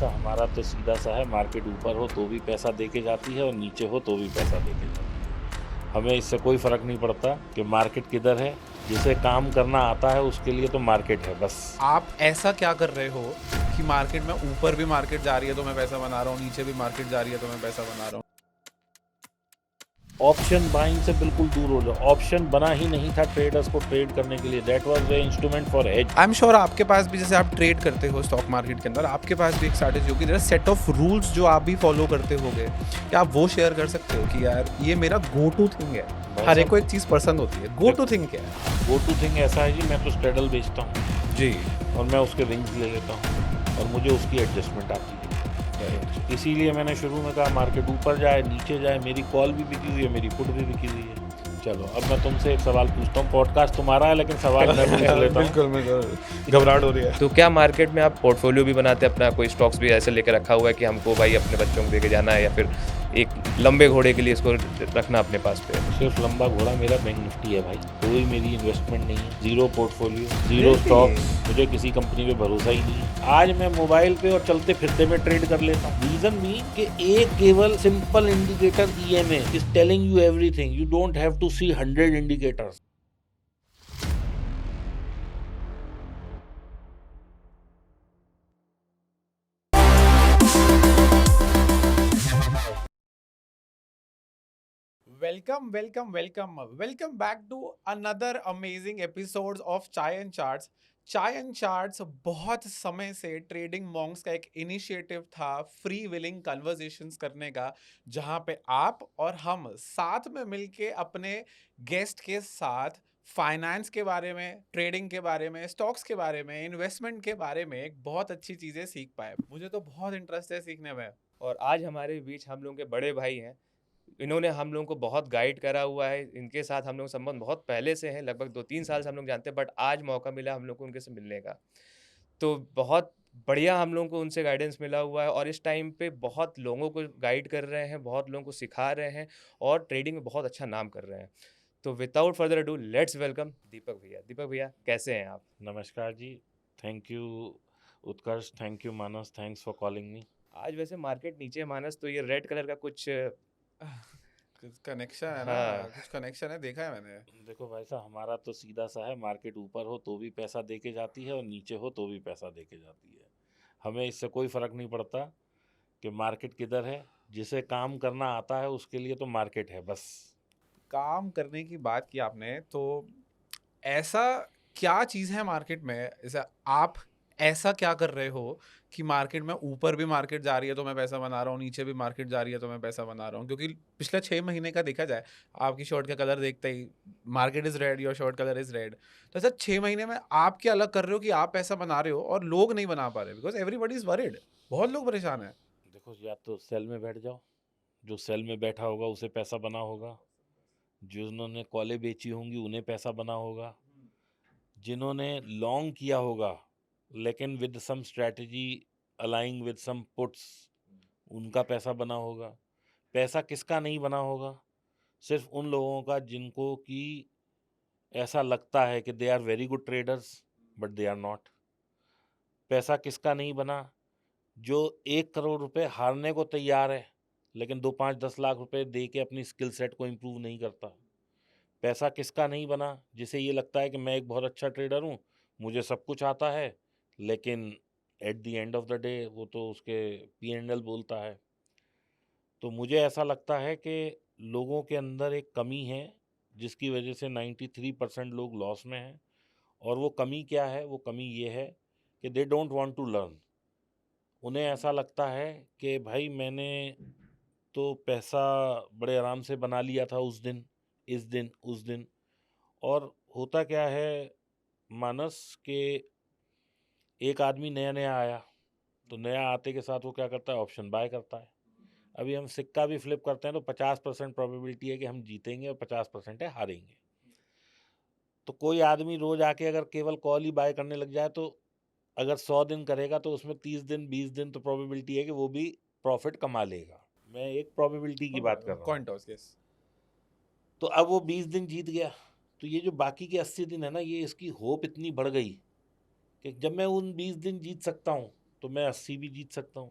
भाई साहब हमारा तो सीधा सा है, मार्केट ऊपर हो तो भी पैसा दे के जाती है और नीचे हो तो भी पैसा दे के जाती है। हमें इससे कोई फ़र्क नहीं पड़ता कि मार्केट किधर है। जिसे काम करना आता है उसके लिए तो मार्केट है बस। आप ऐसा क्या कर रहे हो कि मार्केट में ऊपर भी मार्केट जा रही है तो मैं पैसा बना रहा हूँ, नीचे भी मार्केट जा रही है तो मैं पैसा बना रहा हूँ। ऑप्शन बाइंग से बिल्कुल दूर हो जाओ। ऑप्शन बना ही नहीं था ट्रेडर्स को ट्रेड करने के लिए। That was the instrument for hedge. I am sure आपके पास भी, जैसे आप ट्रेड करते हो स्टॉक मार्केट के अंदर, आपके पास भी एक स्ट्रैटेजी होगी, देयर सेट ऑफ रूल्स जो आप भी फॉलो करते होगे। क्या आप वो शेयर कर सकते हो कि यार ये मेरा गो टू थिंग है? हर एक को एक चीज़ पसंद होती है, गो टू थिंग क्या है? गो टू थिंग ऐसा है जी, मैं तो स्ट्रेडल बेचता हूँ जी, और मैं उसके रिंग्स ले लेता हूँ और मुझे उसकी एडजस्टमेंट आती है। इसीलिए मैंने शुरू में कहा मार्केट ऊपर जाए नीचे जाए, मेरी कॉल भी बिकी हुई है, मेरी पुट भी बिकी हुई है। चलो अब मैं तुमसे एक सवाल पूछता हूँ। पॉडकास्ट तुम्हारा है लेकिन सवाल मैं पूछ लेता हूँ। बिल्कुल घबराहट हो रही है। तो क्या मार्केट में आप पोर्टफोलियो भी बनाते हैं अपना, कोई स्टॉक्स भी ऐसे लेके रखा हुआ है कि हमको भाई अपने बच्चों को लेके जाना है, या फिर एक लंबे घोड़े के लिए इसको रखना अपने पास पे? सिर्फ लंबा घोड़ा मेरा बैंक निफ्टी है भाई। कोई मेरी इन्वेस्टमेंट नहीं है, जीरो पोर्टफोलियो, जीरो स्टॉक। मुझे किसी कंपनी पे भरोसा ही नहीं है। आज मैं मोबाइल पे और चलते फिरते में ट्रेड कर लेता हूँ। रीजन भी कि एक केवल simple indicator EMA is telling you everything. You don't have to see 100 indicators. Welcome back to another amazing episodes of chai and charts. Chai and charts बहुत समय से ट्रेडिंग मॉन्क्स का एक इनिशिएटिव था, फ्री विलिंग कन्वर्सेशंस करने का, जहां पे आप और हम साथ में मिलके अपने गेस्ट के साथ फाइनेंस के बारे में, ट्रेडिंग के बारे में, स्टॉक्स के बारे में, इन्वेस्टमेंट के बारे में एक बहुत अच्छी चीजें सीख पाए। मुझे तो बहुत इंटरेस्ट है सीखने में। और आज हमारे बीच हम लोगों के बड़े भाई हैं, इन्होंने हम लोगों को बहुत गाइड करा हुआ है। इनके साथ हम लोग संबंध बहुत पहले से हैं, लगभग 2-3 साल से हम लोग जानते हैं, बट आज मौका मिला हम लोग को उनके से मिलने का। तो बहुत बढ़िया हम लोगों को उनसे गाइडेंस मिला हुआ है, और इस टाइम पे बहुत लोगों को गाइड कर रहे हैं, बहुत लोगों को सिखा रहे हैं, और ट्रेडिंग में बहुत अच्छा नाम कर रहे हैं। तो without further ado let's welcome Deepak भैया। दीपक भैया कैसे हैं आप? नमस्कार जी। Thank you Utkarsh, thank you Manas, thanks for calling me. आज वैसे मार्केट नीचे है मानस, तो ये रेड कलर का कुछ कुछ कनेक्शन है ना, हाँ। कुछ कनेक्शन है, देखा है मैंने। देखो भाई साहब हमारा तो सीधा सा है, मार्केट ऊपर हो तो भी पैसा दे के जाती है और नीचे हो तो भी पैसा दे के जाती है। हमें इससे कोई फ़र्क नहीं पड़ता कि मार्केट किधर है। जिसे काम करना आता है उसके लिए तो मार्केट है बस। काम करने की बात की आपने, तो ऐसा क्या चीज़ है मार्केट में, जैसे आप ऐसा क्या कर रहे हो कि मार्केट में ऊपर भी मार्केट जा रही है तो मैं पैसा बना रहा हूँ, नीचे भी मार्केट जा रही है तो मैं पैसा बना रहा हूँ? क्योंकि पिछले 6 महीने का देखा जाए, आपकी शर्ट का कलर देखते ही market is red, your shirt colour is red. तो ऐसा 6 महीने में आप क्या अलग कर रहे हो कि आप पैसा बना रहे हो और लोग नहीं बना पा रहे? बिकॉज एवरीबडी इज वरिड, बहुत लोग परेशान है। देखो या तो सेल में बैठ जाओ, जो सेल में बैठा होगा उसे पैसा बना होगा। जिन्होंने कॉलें बेची होंगी उन्हें पैसा बना होगा। जिन्होंने लॉन्ग किया होगा लेकिन with some strategy aligning with some puts, उनका पैसा बना होगा। पैसा किसका नहीं बना होगा? सिर्फ उन लोगों का जिनको कि ऐसा लगता है कि they are very good traders but they are not. पैसा किसका नहीं बना? जो 1 करोड़ रुपए हारने को तैयार है लेकिन 2, 5, 10 लाख रुपए दे के अपनी स्किल सेट को इम्प्रूव नहीं करता। पैसा किसका नहीं बना? जिसे ये लगता है कि मैं एक बहुत अच्छा ट्रेडर हूँ, मुझे सब कुछ आता है, लेकिन at the end of the day वो तो उसके P&L बोलता है। तो मुझे ऐसा लगता है कि लोगों के अंदर एक कमी है जिसकी वजह से 93% लोग लॉस में हैं। और वो कमी क्या है? वो कमी ये है कि they don't want to learn. उन्हें ऐसा लगता है कि भाई मैंने तो पैसा बड़े आराम से बना लिया था उस दिन, इस दिन, उस दिन। और होता क्या है मानस के एक आदमी नया नया आया, तो नया आते के साथ वो क्या करता है? ऑप्शन बाय करता है। अभी हम सिक्का भी फ्लिप करते हैं तो 50% प्रोबेबिलिटी है कि हम जीतेंगे और 50% है हारेंगे। तो कोई आदमी रोज आके अगर केवल कॉल ही बाय करने लग जाए तो अगर 100 दिन करेगा तो उसमें 30 दिन 20 दिन तो प्रोबेबिलिटी है कि वो भी प्रॉफिट कमा लेगा। मैं एक प्रोबेबिलिटी की बात कर रहा हूँ। Coin toss, yes. तो अब वो 20 दिन जीत गया, तो ये जो बाकी के 80 दिन है ना, ये इसकी होप इतनी बढ़ गई कि जब मैं उन 20 दिन जीत सकता हूँ तो मैं 80 भी जीत सकता हूँ।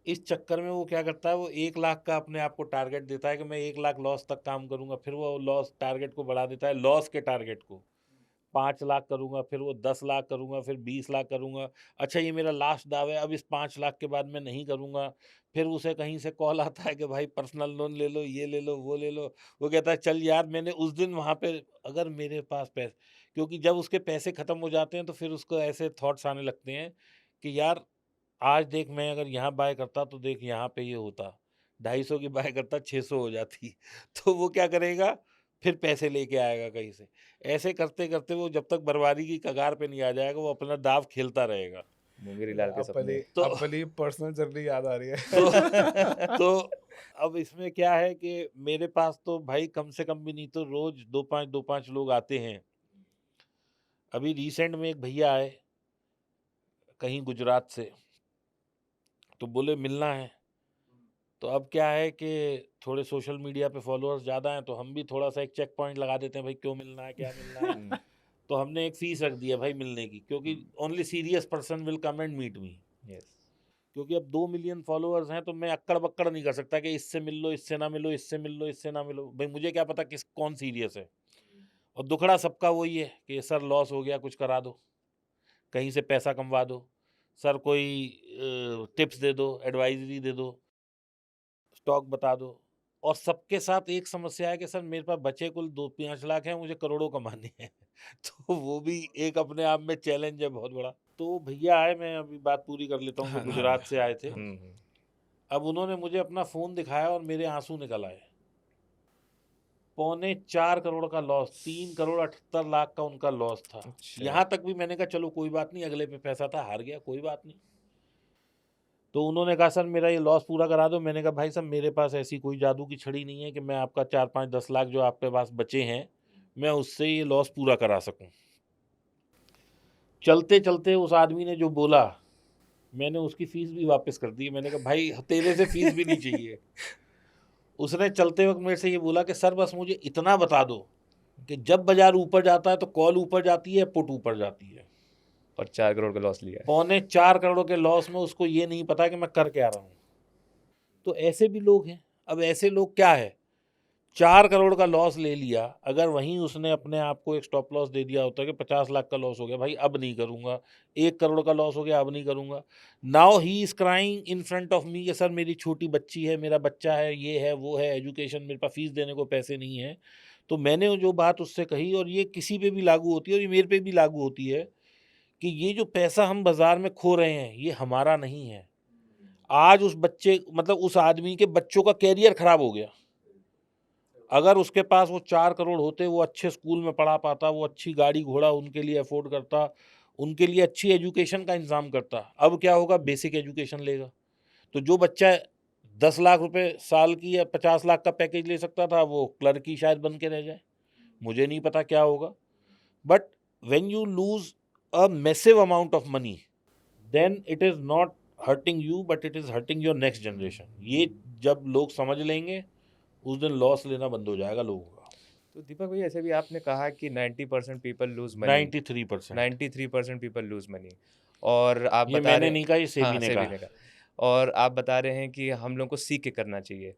इस चक्कर में वो क्या करता है, वो 1 लाख का अपने आप को टारगेट देता है कि मैं 1 लाख लॉस तक काम करूंगा, फिर वो लॉस टारगेट को बढ़ा देता है, लॉस के टारगेट को 5 लाख करूंगा, फिर वो 10 लाख करूंगा, फिर 20 लाख करूंगा। अच्छा ये मेरा लास्ट दाव है, अब इस 5 लाख के बाद मैं नहीं करूंगा। फिर उसे कहीं से कॉल आता है कि भाई पर्सनल लोन ले लो, ये ले लो, वो ले लो। वो कहता है चल यार, मैंने उस दिन वहां पे, अगर मेरे पास पैसे, क्योंकि जब उसके पैसे खत्म हो जाते हैं तो फिर उसको ऐसे थॉट्स आने लगते हैं कि यार आज देख, मैं अगर यहाँ बाय करता तो देख यहाँ पे ये होता, 250 की बाय करता 600 हो जाती। तो वो क्या करेगा, फिर पैसे लेके आएगा कहीं से। ऐसे करते करते वो जब तक बर्बादी की कगार पे नहीं आ जाएगा, वो अपना दाव खेलता रहेगा। मुंगेरी लाल के अब सपने। वाली तो अब वाली पर्सनल जर्नी याद आ रही है। तो अब इसमें क्या है कि मेरे पास तो भाई कम से कम भी नहीं तो रोज 2-5 लोग आते हैं। अभी रिसेंट में एक भैया आए कहीं गुजरात से, तो बोले मिलना है। तो अब क्या है कि थोड़े सोशल मीडिया पे फॉलोअर्स ज़्यादा हैं, तो हम भी थोड़ा सा एक चेक पॉइंट लगा देते हैं, भाई क्यों मिलना है, क्या मिलना है। हम्म, तो हमने एक फीस रख दी है भाई मिलने की, क्योंकि only serious person will come and meet me. yes, क्योंकि अब 2 मिलियन फॉलोअर्स हैं, तो मैं अक्कड़ बक्कड़ नहीं कर सकता कि इससे मिल लो, इससे ना मिलो, इससे मिल लो, इससे ना मिलो। भाई मुझे क्या पता कौन सीरियस है। और दुखड़ा सबका वही है कि सर लॉस हो गया, कुछ करा दो, कहीं से पैसा कमवा दो, सर कोई टिप्स दे दो, एडवाइजरी दे दो, स्टॉक बता दो। और सबके साथ एक समस्या है कि सर मेरे पास बचे कुल 2-5 लाख हैं, मुझे करोड़ों कमाने हैं। तो वो भी एक अपने आप में चैलेंज है बहुत बड़ा। तो भैया आए, मैं अभी बात पूरी कर लेता हूँ, जो हाँ, हाँ, गुजरात से आए थे। हम्म, अब उन्होंने मुझे अपना फ़ोन दिखाया और मेरे आंसू निकल आए। 3.25 करोड़ का लॉस, 3 करोड़ 78 लाख का उनका लॉस था। अच्छा, यहाँ तक भी मैंने कहा चलो कोई बात नहीं, अगले पे पैसा था, हार गया, कोई बात नहीं। तो उन्होंने कहा सर मेरा ये लॉस पूरा करा दो। मैंने कहा भाई साहब मेरे पास ऐसी कोई जादू की छड़ी नहीं है कि मैं आपका 4-5-10 लाख जो आपके पास बचे हैं, मैं उससे ये लॉस पूरा करा सकूं। चलते चलते उस आदमी ने जो बोला, मैंने उसकी फीस भी वापस कर दी। मैंने कहा भाई तेरे से फीस भी नहीं चाहिए। उसने चलते वक्त मेरे से ये बोला कि सर बस मुझे इतना बता दो कि जब बाजार ऊपर जाता है तो कॉल ऊपर जाती है, पुट ऊपर जाती है। और 4 करोड़ का लॉस लिया है। 3.25 करोड़ के लॉस में उसको ये नहीं पता कि मैं कर क्या रहा हूँ। तो ऐसे भी लोग हैं। अब ऐसे लोग क्या है, 4 करोड़ का लॉस ले लिया, अगर वहीं उसने अपने आप को एक स्टॉप लॉस दे दिया होता है कि 50 लाख का लॉस हो गया, भाई अब नहीं करूंगा। 1 करोड़ का लॉस हो गया, अब नहीं करूंगा। Now he is crying in front of me कि सर मेरी छोटी बच्ची है, मेरा बच्चा है, ये है वो है, एजुकेशन, मेरे पास फीस देने को पैसे नहीं है। तो मैंने जो बात उससे कही, और ये किसी पे भी लागू होती है और ये मेरे पे भी लागू होती है, कि ये जो पैसा हम बाजार में खो रहे हैं ये हमारा नहीं है। आज उस बच्चे, मतलब उस आदमी के बच्चों का कैरियर खराब हो गया। अगर उसके पास वो 4 करोड़ होते, वो अच्छे स्कूल में पढ़ा पाता, वो अच्छी गाड़ी घोड़ा उनके लिए अफोर्ड करता, उनके लिए अच्छी एजुकेशन का इंतजाम करता। अब क्या होगा, बेसिक एजुकेशन लेगा। तो जो बच्चा 10 लाख रुपए साल की या 50 लाख का पैकेज ले सकता था, वो क्लर्क ही शायद बन के रह जाए। मुझे नहीं पता क्या होगा। But when you lose a massive amount of money, then it is not hurting you but it is hurting your next generation. ये जब लोग समझ लेंगे, उस दिन लॉस लेना बंद हो जाएगा लोगों का। तो दीपक भैया, ऐसे भी आपने कहा कि 90% people lose money, 93%। 93% people lose money, और आप ये बता मैंने रहे, नहीं कहा, ये सेबी हाँ ने सेबी कहा। ने कहा, और आप बता रहे हैं कि हम लोग को सीख के करना चाहिए।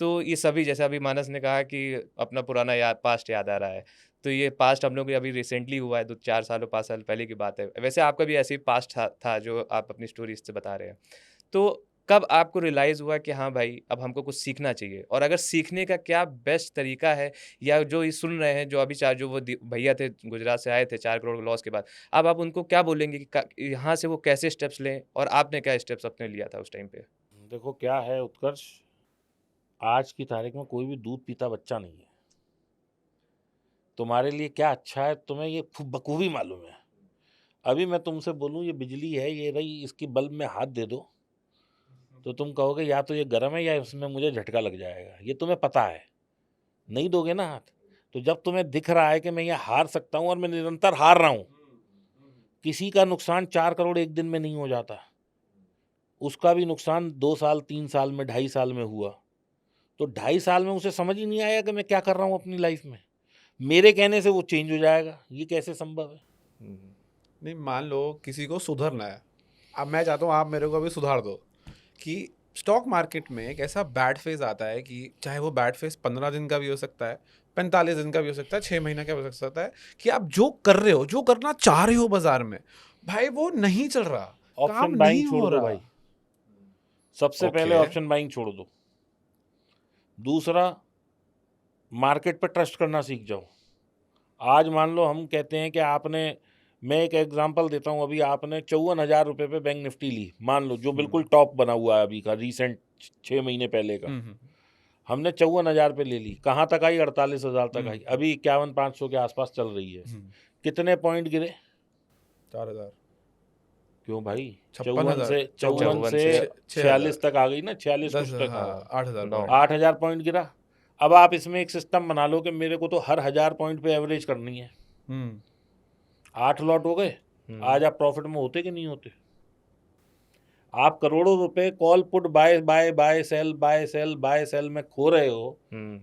तो ये सभी, जैसे अभी मानस ने कहा कि अपना पुराना पास्ट याद आ रहा है, तो ये पास्ट हम लोग को अभी रिसेंटली हुआ है, 2-4 साल 5 साल पहले की बात है। वैसे आपका भी ऐसे ही पास्ट था जो आप अपनी स्टोरी से बता रहे हैं। तो कब आपको रियलाइज़ हुआ कि हाँ भाई, अब हमको कुछ सीखना चाहिए, और अगर सीखने का क्या बेस्ट तरीका है, या जो ये सुन रहे हैं, जो अभी जो वो भैया थे गुजरात से आए थे 4 करोड़ लॉस के बाद, अब आप उनको क्या बोलेंगे कि यहाँ से वो कैसे स्टेप्स लें, और आपने क्या स्टेप्स अपने लिया था उस टाइम पे? देखो क्या है उत्कर्ष, आज की तारीख में कोई भी दूध पीता बच्चा नहीं है। तुम्हारे लिए क्या अच्छा है तुम्हें ये बखूबी मालूम है। अभी मैं तुमसे बोलूं ये बिजली है, ये रही, इसकी बल्ब में हाथ दे दो तो तुम कहोगे या तो ये गर्म है या इसमें मुझे झटका लग जाएगा, ये तुम्हें पता है। नहीं दोगे ना हाथ। तो जब तुम्हें दिख रहा है कि मैं ये हार सकता हूं और मैं निरंतर हार रहा हूं, किसी का नुकसान 4 करोड़ एक दिन में नहीं हो जाता, उसका भी नुकसान 2 साल 3 साल में 2.5 साल में हुआ। तो 2.5 साल में उसे समझ ही नहीं आया कि मैं क्या कर रहा हूं अपनी लाइफ में। मेरे कहने से वो चेंज हो जाएगा, ये कैसे संभव है। हम्म, नहीं, मान लो किसी को सुधरना है, अब मैं चाहता हूँ आप मेरे को अभी सुधार दो कि स्टॉक मार्केट में एक ऐसा बैड फेज आता है कि चाहे वो बैड फेज 15 दिन का भी हो सकता है, 45 दिन का भी हो सकता है, 6 महीने का भी हो सकता है, कि आप जो कर रहे हो, जो करना चाह रहे हो बाजार में, भाई वो नहीं चल रहा, काम ऑप्शन नहीं बाइंग छोड़ हो दो रहा। भाई, सबसे पहले ओके। ऑप्शन बाइंग छोड़ दो। दूसरा, मार्केट पर ट्रस्ट करना सीख जाओ। आज मान लो हम कहते हैं कि आपने, मैं एक एग्जांपल देता हूँ, अभी आपने 54,000 रुपये पे बैंक निफ्टी ली, मान लो, जो बिल्कुल टॉप बना हुआ है अभी का, रीसेंट 6 महीने पहले का। हमने 54,000 पे ले ली, कहाँ तक आई? 48,000 तक आई, अभी 51,500 के आसपास चल रही है। कितने पॉइंट गिरे? 4,000। क्यों भाई? 56,000 54 से 46 तक आ गई ना, 46 कुछ तक। 8,000 नौ। 8,000 पॉइंट गिरा। अब आप इसमें एक सिस्टम बना लो कि मेरे को तो हर 1,000 पॉइंट पे एवरेज करनी है। 8 लॉट हो गए, आज आप प्रॉफिट में होते कि नहीं होते? आप करोड़ों रुपए call put buy buy buy sell buy sell buy sell में खो रहे हो।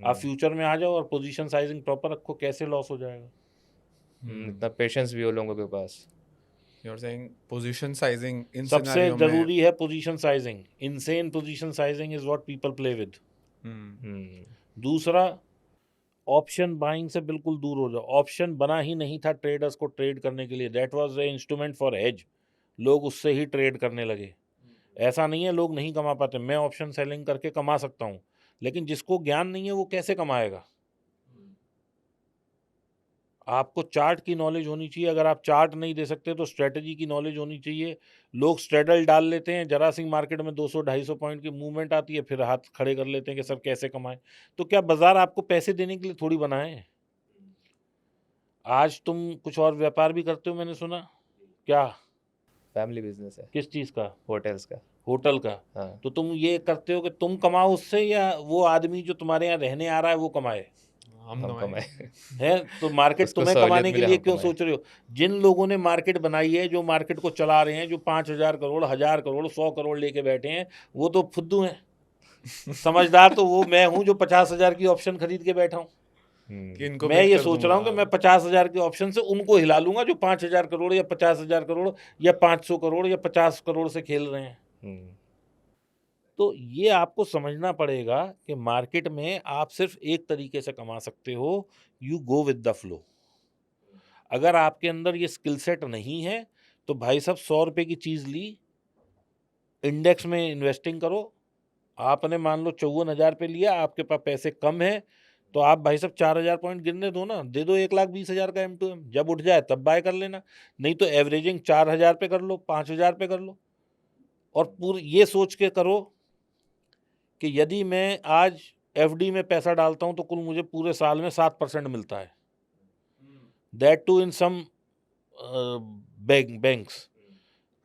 आप फ्यूचर में आ जाओ और पोजीशन साइजिंग प्रॉपर रखो, कैसे लॉस हो जाएगा? इतना पेशेंस भी हो लोगों के पास। You're saying position sizing इन सबसे सिनेरियो में जरूरी है position sizing. Insane position sizing is what people play with. दूसरा, ऑप्शन बाइंग से बिल्कुल दूर हो जाओ। ऑप्शन बना ही नहीं था ट्रेडर्स को ट्रेड करने के लिए, that was the instrument for hedge. लोग उससे ही ट्रेड करने लगे। ऐसा नहीं है लोग नहीं कमा पाते, मैं ऑप्शन सेलिंग करके कमा सकता हूँ, लेकिन जिसको ज्ञान नहीं है वो कैसे कमाएगा? आपको चार्ट की नॉलेज होनी चाहिए। अगर आप चार्ट नहीं दे सकते तो स्ट्रेटजी की नॉलेज होनी चाहिए। लोग स्ट्रेडल डाल लेते हैं, जरा सी मार्केट में 200-250 पॉइंट की मूवमेंट आती है, फिर हाथ खड़े कर लेते हैं कि सर कैसे कमाएं। तो क्या बाजार आपको पैसे देने के लिए थोड़ी बना है? आज तुम कुछ और व्यापार भी करते हो, मैंने सुना। क्या? फैमिली बिजनेस है, किस चीज़ का? होटल्स का। होटल का। हाँ, तो तुम ये करते हो कि तुम कमाओ उससे, या वो आदमी जो तुम्हारे यहाँ रहने आ रहा है वो कमाए? हम हम कमाए। कमाए। है तो मार्केट उसको तुम्हें सहूलियत कमाने के मिले, लिए हम क्यों कमाए। सोच रहे हो? जिन लोगों ने मार्केट बनाई है, जो मार्केट को चला रहे हैं, जो 5,000 करोड़, 1,000 करोड़, 100 करोड़ लेके बैठे हैं, वो तो फुद्दू हैं। समझदार तो वो मैं हूं जो 50,000 की ऑप्शन खरीद के बैठा हूं। कि इनको मैं बेच ये कर सोच रहा हूं कि दूंगा। मैं 50,000 की ऑप्शन से उनको हिला लूंगा जो 5,000 करोड़ या 50,000 करोड़ या 500 करोड़ या 50 करोड़ से खेल रहे हैं। तो ये आपको समझना पड़ेगा कि मार्केट में आप सिर्फ एक तरीके से कमा सकते हो, you go with the flow. अगर आपके अंदर ये स्किल सेट नहीं है तो भाई साहब 100 रुपये की चीज़ ली, इंडेक्स में इन्वेस्टिंग करो। आपने मान लो 54,000 पे लिया, आपके पास पैसे कम है, तो आप भाई साहब 4,000 पॉइंट गिरने दो ना, दे दो 1,20,000 का M2M। जब उठ जाए तब बाय कर लेना, नहीं तो एवरेजिंग 4,000 पे कर लो, 5,000 पे कर लो। और पूरी ये सोच के करो कि यदि मैं आज FD में पैसा डालता हूं तो कुल मुझे पूरे साल में 7% मिलता है, that too in some banks.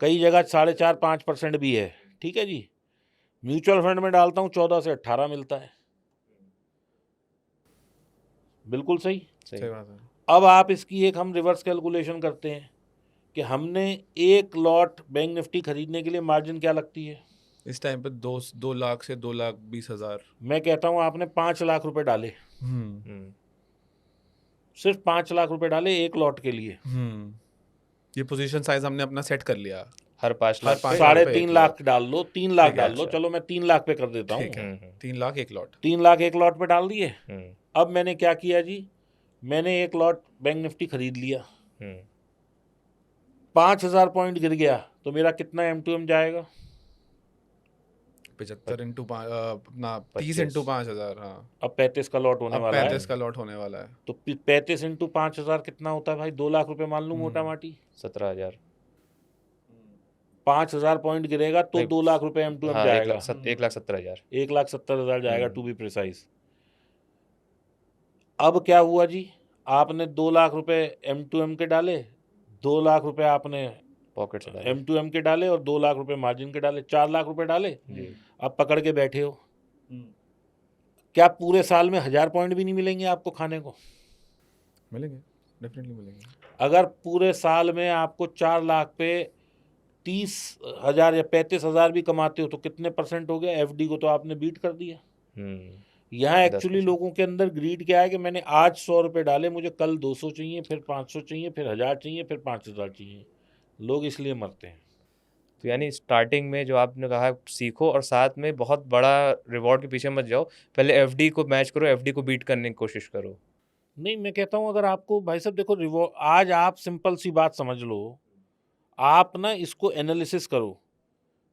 कई जगह 4.5-5% भी है, ठीक है जी। म्यूचुअल फंड में डालता हूं 14 से 18 मिलता है, बिल्कुल सही। सही बात है। अब आप इसकी एक हम रिवर्स कैलकुलेशन करते हैं कि हमने एक लॉट बैंक निफ्टी खरीदने के लिए मार्जिन क्या लगती है। इस टाइम पे 2 लाख से 2,20,000। मैं कहता हूं आपने 5 लाख रुपए डाले, सिर्फ 5 लाख रुपए डाले एक लॉट के लिए, ये पोजीशन साइज हमने अपना सेट कर लिया। हर 5 हर लाख पाँच पे। लाख पे 3.5 एक लाख लॉट। डाल लो, 3 लाख ठीक है, डाल लो, अच्छा। चलो मैं 3 लाख पे कर देता ठीक हूँ। है, 3 लाख एक लॉट। 3 लाख एक लॉट पे डाल दिए। अब मैंने क्या किया जी, मैंने एक लॉट बैंक निफ्टी खरीद लिया, 5,000 पॉइंट गिर गया तो मेरा कितना M2M जाएगा? 75 इंटू अपना 30 25 इंटू 5,000। हाँ, अब 35 का लॉट होने अब वाला है, 35 का लॉट होने वाला है। तो 35 इंटू 5,000 कितना होता है भाई? 2 लाख रुपए मान लूँ मोटा माटी। 17,000। 5,000 पॉइंट गिरेगा तो नहीं, 2 लाख रुपए M2M हाँ, जाएगा। 1,70,000। 1,70,000 जाएगा टू बी प्रिसाइज। अब क्या हुआ जी, आपने 2 लाख रुपए M2M के डाले, 2 लाख रुपए आपने पॉकेट से डाले। M2M के डाले और 2 लाख रुपए मार्जिन के डाले, 4 लाख रुपए डाले। जी। अब पकड़ के बैठे हो, क्या पूरे साल में 1,000 पॉइंट भी नहीं मिलेंगे आपको खाने को? मिलेंगे, डेफिनेटली मिलेंगे। अगर पूरे साल में आपको 4 लाख पे 30,000 या 35,000 भी कमाते हो तो कितने % हो गया? FD को तो आपने बीट कर दिया। यहाँ एक्चुअली 10%। लोगों के अंदर ग्रीड क्या है कि मैंने आज 100 रुपये डाले, मुझे कल 200 चाहिए, फिर 500 चाहिए, फिर 1,000 चाहिए, फिर 5,000 चाहिए। लोग इसलिए मरते हैं। तो यानी स्टार्टिंग में जो आपने कहा सीखो और साथ में बहुत बड़ा रिवॉर्ड के पीछे मत जाओ, पहले एफडी को मैच करो, एफडी को बीट करने की कोशिश करो। नहीं, मैं कहता हूँ अगर आपको भाई साहब देखो आज आप सिंपल सी बात समझ लो, आप ना इसको एनालिसिस करो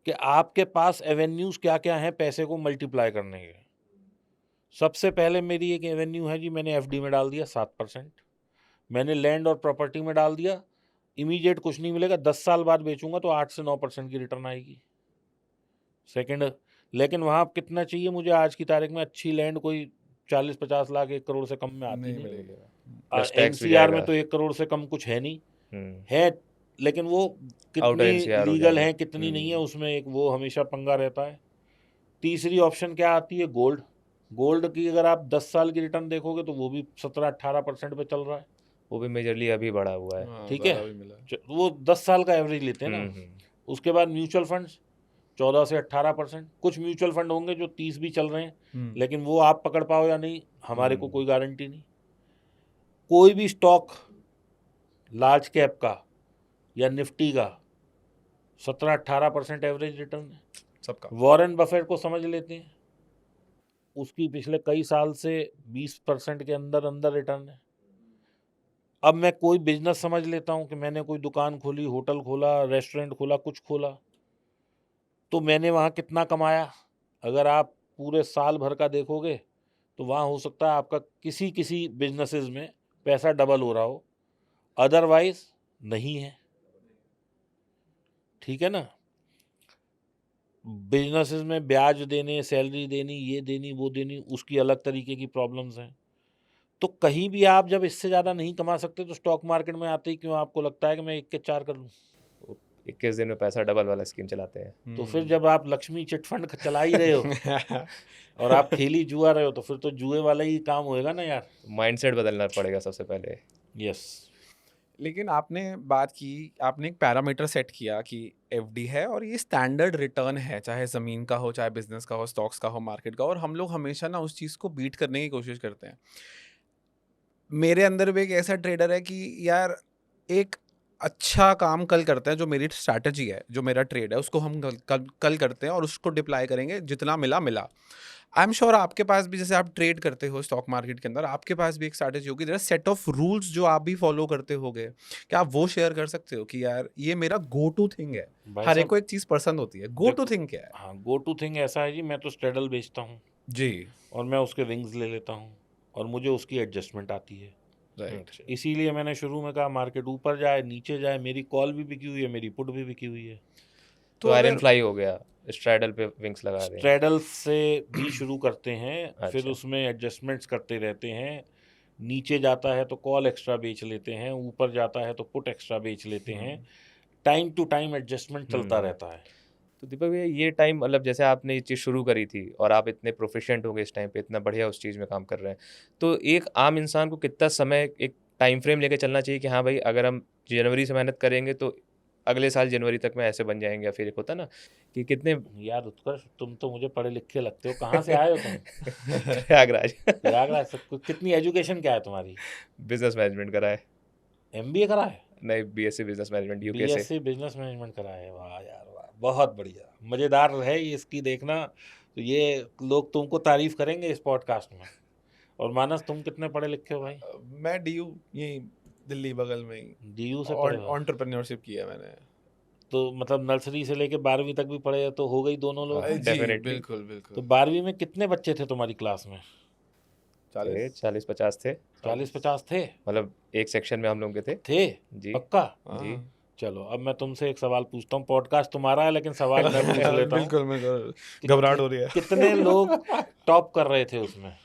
कि आपके पास एवेन्यूज क्या क्या हैं पैसे को मल्टीप्लाई करने के। सबसे पहले मेरी एक एवेन्यू है जी, मैंने एफडी में डाल दिया 7%, मैंने लैंड और प्रॉपर्टी में डाल दिया, इमीडिएट कुछ नहीं मिलेगा, 10 साल बाद बेचूंगा तो 8 से 9% की रिटर्न आएगी। सेकंड, लेकिन वहाँ कितना चाहिए मुझे आज की तारीख में, अच्छी लैंड कोई 40-50 लाख 1 करोड़ से कम में आती नहीं नहीं। मिलेगा। प्लस टैक्स भी एनसीआर में जाएगा। तो 1 करोड़ से कम कुछ है नहीं, हम्म। है लेकिन वो आउट ऑफ कितनी एनसीआर हो लीगल जाएगा। है कितनी नहीं है, उसमें एक वो हमेशा पंगा रहता है। तीसरी ऑप्शन क्या आती है, गोल्ड। गोल्ड की अगर आप 10 साल की रिटर्न देखोगे तो वो भी 17-18% पे चल रहा है। वो भी मेजरली अभी बढ़ा हुआ है। हाँ, ठीक है, ज़्यादा भी मिला। वो 10 साल का एवरेज लेते हैं ना। हम्म। उसके बाद म्यूचुअल फंड्स 14 से 18%। कुछ म्यूचुअल फंड होंगे जो 30 भी चल रहे हैं, लेकिन वो आप पकड़ पाओ या नहीं हमारे को कोई गारंटी नहीं। कोई भी स्टॉक लार्ज कैप का या निफ्टी का 17-18% एवरेज रिटर्न है। सबका। वॉरेन बफेट को समझ लेते हैं, उसकी पिछले कई साल से 20% के अंदर अंदर रिटर्न है। अब मैं कोई बिजनेस समझ लेता हूँ कि मैंने कोई दुकान खोली, होटल खोला, रेस्टोरेंट खोला, कुछ खोला, तो मैंने वहाँ कितना कमाया, अगर आप पूरे साल भर का देखोगे तो वहाँ हो सकता है आपका किसी किसी बिजनेसेस में पैसा डबल हो रहा हो, अदरवाइज नहीं है। ठीक है ना, बिजनेसेस में ब्याज देने, सैलरी देनी, ये देनी, वो देनी, उसकी अलग तरीके की प्रॉब्लम्स हैं। तो कहीं भी आप जब इससे ज़्यादा नहीं कमा सकते तो स्टॉक मार्केट में आते ही क्यों आपको लगता है कि मैं 1 के 4 कर लूँ। 21 दिन में पैसा डबल वाला स्कीम चलाते हैं। तो फिर जब आप लक्ष्मी चिट फंड चला ही रहे हो और आप खेली जुआ रहे हो तो फिर तो जुए वाला ही काम होएगा ना यार। माइंडसेट बदलना पड़ेगा सबसे पहले। यस। लेकिन आपने बात की, आपने एक पैरामीटर सेट किया कि एफडी है और ये स्टैंडर्ड रिटर्न है, चाहे ज़मीन का हो, चाहे बिजनेस का हो, स्टॉक्स का हो, मार्केट का, और हम लोग हमेशा ना उस चीज़ को बीट करने की कोशिश करते हैं। मेरे अंदर भी एक ऐसा ट्रेडर है कि यार एक अच्छा काम कल करते हैं, जो मेरी स्ट्रैटेजी है, जो मेरा ट्रेड है, उसको हम कल करते हैं और उसको डिप्लाई करेंगे, जितना मिला मिला। आई एम श्योर आपके पास भी, जैसे आप ट्रेड करते हो स्टॉक मार्केट के अंदर, आपके पास भी एक स्ट्रैटेजी होगी, देयर सेट ऑफ रूल्स जो आप भी फॉलो करते होगे। क्या आप वो शेयर कर सकते हो कि यार ये मेरा गो टू थिंग है? भाई हर एक साहब, को एक चीज़ पसंद होती है, गो टू देखो, थिंग क्या है? हाँ, गो टू थिंग ऐसा है जी, मैं तो स्ट्रेडल बेचता हूँ जी। और मैं उसके विंग्स ले लेता हूँ और मुझे उसकी एडजस्टमेंट आती है। राइट। इसीलिए मैंने शुरू में कहा मार्केट ऊपर जाए नीचे जाए, मेरी कॉल भी बिकी हुई है, मेरी पुट भी बिकी हुई है। तो आयरन फ्लाई हो गया, स्ट्रैडल पे विंग्स लगा दें। स्ट्रेडल से भी शुरू करते हैं, फिर अच्छा। उसमें एडजस्टमेंट्स करते रहते हैं। नीचे जाता है तो कॉल एक्स्ट्रा बेच लेते हैं, ऊपर जाता है तो पुट एक्स्ट्रा बेच लेते हैं। टाइम टू टाइम एडजस्टमेंट चलता रहता है। तो दीपक भैया, ये टाइम मतलब जैसे आपने ये चीज़ शुरू करी थी और आप इतने प्रोफिशिएंट हो गए इस टाइम पे, इतना बढ़िया उस चीज़ में काम कर रहे हैं, तो एक आम इंसान को कितना समय, एक टाइम फ्रेम लेके चलना चाहिए कि हाँ भाई, अगर हम जनवरी से मेहनत करेंगे तो अगले साल जनवरी तक में ऐसे बन जाएंगे, या फिर एक होता ना कि कितने यार उत्कर्ष, तुम तो मुझे पढ़े लिखे लगते हो, कहाँ से आए हो तुम? प्रयागराज प्रयागराज से कितनी एजुकेशन क्या है तुम्हारी? बिजनेस मैनेजमेंट करा है। एमबीए करा है? नहीं, बीएससी बिजनेस मैनेजमेंट यूके से। बीएससी बिजनेस मैनेजमेंट करा है? वाह यार वाह, बहुत बढ़िया, मज़ेदार है ये इसकी देखना। तो ये लोग तुमको तारीफ करेंगे इस पॉडकास्ट में। और मानस, तुम कितने पढ़े लिखे हो भाई? मैं डीयू, यही दिल्ली बगल में ही डीयू से पढ़े हो? एंटरप्रेन्योरशिप किया मैंने। तो मतलब नर्सरी से लेके 12वीं तक भी पढ़े तो हो गई दोनों लोग। जी, Definitely। बिल्कुल तो बिल्कुल। 12वीं में कितने बच्चे थे तुम्हारी क्लास में? 40। 40-50 थे, 40-50 थे? मतलब एक सेक्शन में हम लोग के थे थे? जी। पक्का? जी। हाँ। चलो अब मैं तुमसे एक सवाल पूछता हूँ, पॉडकास्ट तुम्हारा है लेकिन सवाल मैं पूछ लेता हूँ। बिल्कुल बिल्कुल, घबराहट हो रही है। कितने लोग टॉप कर रहे थे उसमें?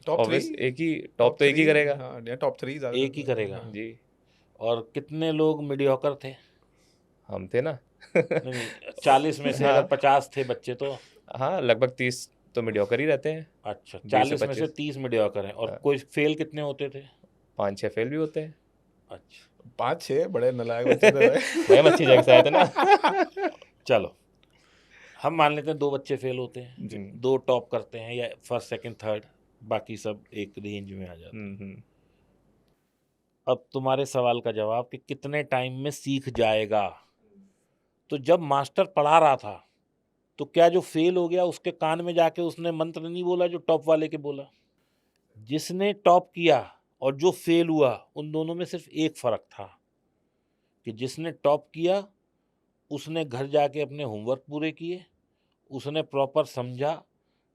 Top three. ऑब्वियस एक ही टॉप तो एक ही करेगा हाँ, या टॉप 3 ज़्यादा। एक ही करेगा। जी। और कितने लोग मीडियोकर थे? हम थे ना। नहीं, 40 में से अगर 50 थे बच्चे तो? हाँ, लगभग 30 तो मीडियोकर ही रहते हैं। अच्छा, 20 से 40 में से 25। 30 मीडियोकर हैं। और हाँ। कोई फेल कितने होते थे? 5-6 फेल भी होते हैं। अच्छा, 5-6 बड़े नालायक बच्चे थे भाई। वही मच्छी जग से आए थे ना। चलो हम मान लेते हैं 2 बच्चे फेल होते हैं, जी। 2 टॉप करते हैं या फर्स्ट सेकंड थर्ड, बाकी सब एक रेंज में आ जाते हैं। अब तुम्हारे सवाल का जवाब कि कितने टाइम में सीख जाएगा, तो जब मास्टर पढ़ा रहा था तो क्या जो फेल हो गया उसके कान में जाके उसने मंत्र नहीं बोला जो टॉप वाले के बोला? जिसने टॉप किया और जो फेल हुआ उन दोनों में सिर्फ एक फर्क था कि जिसने टॉप किया उसने घर जाके अपने होमवर्क पूरे किए, उसने प्रॉपर समझा,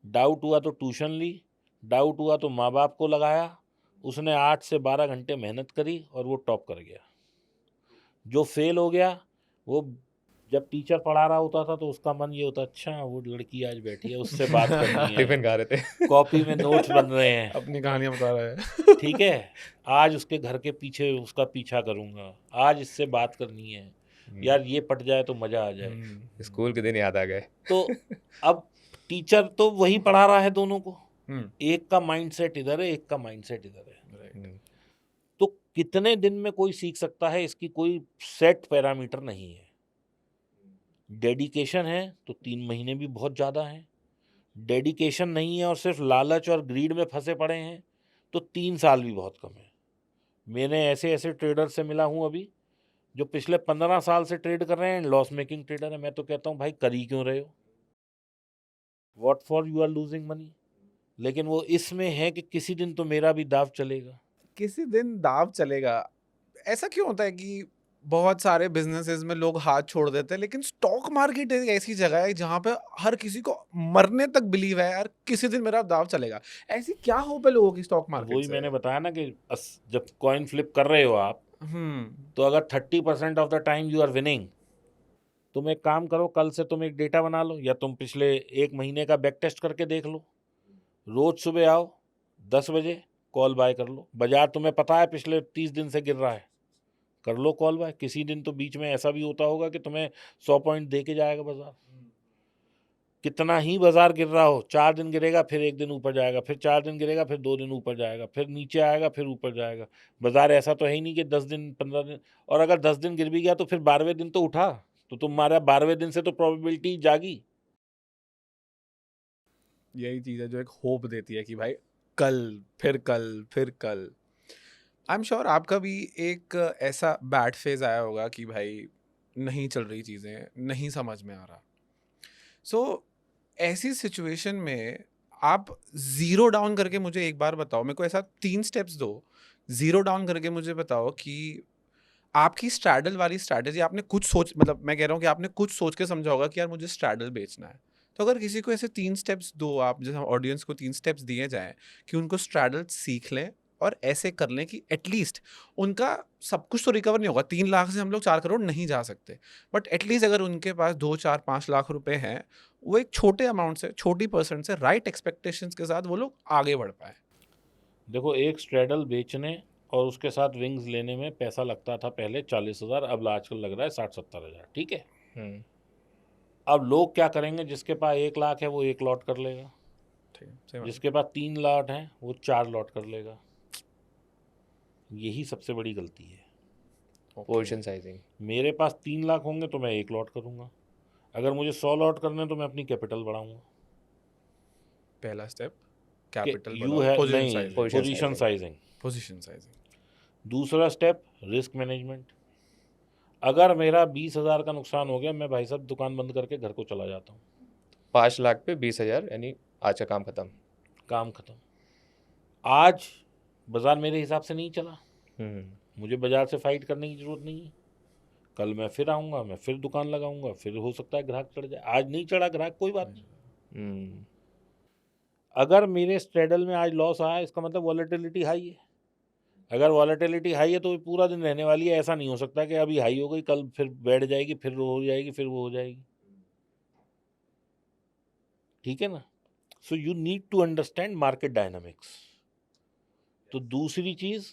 डाउट हुआ तो ट्यूशन ली, डाउट हुआ तो माँ बाप को लगाया, उसने 8 से 12 घंटे मेहनत करी और वो टॉप कर गया। जो फेल हो गया वो जब टीचर पढ़ा रहा होता था तो उसका मन ये होता, अच्छा वो लड़की आज बैठी है उससे बात करनी टिफिन है, खा रहे थे। कॉपी में नोट्स बन रहे हैं, अपनी कहानियां बता रहा है। ठीक है, आज उसके घर के पीछे उसका पीछा करूंगा, आज इससे बात करनी है, यार ये पट जाए तो मजा आ जाए। स्कूल के दिन याद आ गए। तो अब टीचर तो वही पढ़ा रहा है दोनों को, हम्म, एक का माइंडसेट इधर है, एक का माइंडसेट इधर है। right. तो कितने दिन में कोई सीख सकता है, इसकी कोई सेट पैरामीटर नहीं है। डेडिकेशन है तो 3 महीने भी बहुत ज़्यादा है, डेडिकेशन नहीं है और सिर्फ लालच और ग्रीड में फंसे पड़े हैं तो 3 साल भी बहुत कम है। मैंने ऐसे ऐसे ट्रेडर से मिला हूँ अभी जो पिछले 15 साल से ट्रेड कर रहे हैं, लॉस मेकिंग ट्रेडर है। मैं तो कहता हूँ भाई कर ही क्यों रहे हो, what for you are losing money. लेकिन वो इसमें है कि किसी दिन तो मेरा भी दाव चलेगा। किसी दिन दाव चलेगा। ऐसा क्यों होता है कि बहुत सारे बिजनेसेस में लोग हाथ छोड़ देते हैं, लेकिन स्टॉक मार्केट एक ऐसी जगह है जहां पे हर किसी को मरने तक बिलीव है यार किसी दिन मेरा दाव चलेगा। ऐसी क्या होप है लोगों की स्टॉक तो मार्केट वही से? मैंने बताया ना कि जब कॉइन फ्लिप कर रहे हो आप तो अगर 30% of the time you are winning, तुम एक काम करो, कल से तुम एक डेटा बना लो या तुम पिछले 1 महीने का बैक टेस्ट करके देख लो। रोज सुबह आओ 10 बजे, कॉल बाय कर लो। बाजार तुम्हें पता है पिछले 30 दिन से गिर रहा है, कर लो कॉल बाय। किसी दिन तो बीच में ऐसा भी होता होगा कि तुम्हें 100 पॉइंट दे के जाएगा बाजार। कितना ही बाजार गिर रहा हो, 4 दिन गिरेगा, फिर 1 दिन ऊपर जाएगा, फिर 4 दिन गिरेगा, फिर 2 दिन ऊपर जाएगा, फिर नीचे आएगा, फिर ऊपर जाएगा। बाजार ऐसा तो है ही नहीं कि 10 दिन 15 दिन, और अगर 10 दिन गिर भी गया तो फिर 12वें दिन तो उठा, तो तुम्हारा 12वें दिन से तो प्रोबेबिलिटी जागी। यही चीज है जो एक होप देती है कि भाई कल, फिर कल, फिर कल। आई एम श्योर आपका भी एक ऐसा बैड फेज आया होगा कि भाई नहीं चल रही चीजें, नहीं समझ में आ रहा। सो ऐसी सिचुएशन में आप जीरो डाउन करके मुझे एक बार बताओ, मेरे को ऐसा 3 स्टेप्स दो, जीरो डाउन करके मुझे बताओ कि आपकी स्ट्रैडल वाली स्ट्रैटेजी आपने कुछ सोच, मतलब मैं कह रहा हूँ कि आपने कुछ सोच के समझा होगा कि यार मुझे स्ट्रैडल बेचना है। तो अगर किसी को ऐसे 3 स्टेप्स दो आप, जैसे ऑडियंस को 3 स्टेप्स दिए जाएं कि उनको स्ट्रैडल सीख लें और ऐसे कर लें कि एटलीस्ट उनका सब कुछ तो रिकवर नहीं होगा, 3 लाख से हम लोग 4 करोड़ नहीं जा सकते, बट एटलीस्ट अगर उनके पास 2, 4, 5 लाख रुपए हैं, वो एक छोटे अमाउंट से, छोटी परसेंट से राइट एक्सपेक्टेशंस के साथ वो लोग आगे बढ़ पाए। देखो, एक स्ट्रैडल बेचने और उसके साथ विंग्स लेने में पैसा लगता था पहले 40,000, अब आजकल लग रहा है 60-70 हज़ार, ठीक है। अब लोग क्या करेंगे, जिसके पास 1 लाख है वो 1 लॉट कर लेगा, ठीक है, सही बात है। जिसके पास 3 लॉट हैं वो 4 लॉट कर लेगा। यही सबसे बड़ी गलती है। Position sizing. मेरे पास 3 लाख होंगे तो मैं 1 लॉट करूंगा, अगर मुझे 100 लॉट करने हैं तो मैं अपनी कैपिटल बढ़ाऊंगा। पहला स्टेप कि कैपिटल यू है नहीं, Position position sizing. Sizing. Position sizing. दूसरा स्टेप रिस्क मैनेजमेंट। अगर मेरा 20,000 का नुकसान हो गया, मैं भाई साहब दुकान बंद करके घर को चला जाता हूँ। 5 लाख पे 20,000 यानी आज का काम खत्म। काम खत्म। आज बाजार मेरे हिसाब से नहीं चला, मुझे बाजार से फाइट करने की जरूरत नहीं है। कल मैं फिर आऊँगा, मैं फिर दुकान लगाऊंगा, फिर हो सकता है ग्राहक चढ़ जाए। आज नहीं चढ़ा ग्राहक, कोई बात नहीं। अगर मेरे स्ट्रेडल में आज लॉस आया, इसका मतलब वॉलेटिलिटी हाई है। अगर वॉलेटिलिटी हाई है तो पूरा दिन रहने वाली है। ऐसा नहीं हो सकता कि अभी हाई हो गई, कल फिर बैठ जाएगी, फिर वो हो जाएगी, फिर वो हो जाएगी, ठीक है ना। So you need to understand market dynamics. तो दूसरी चीज़,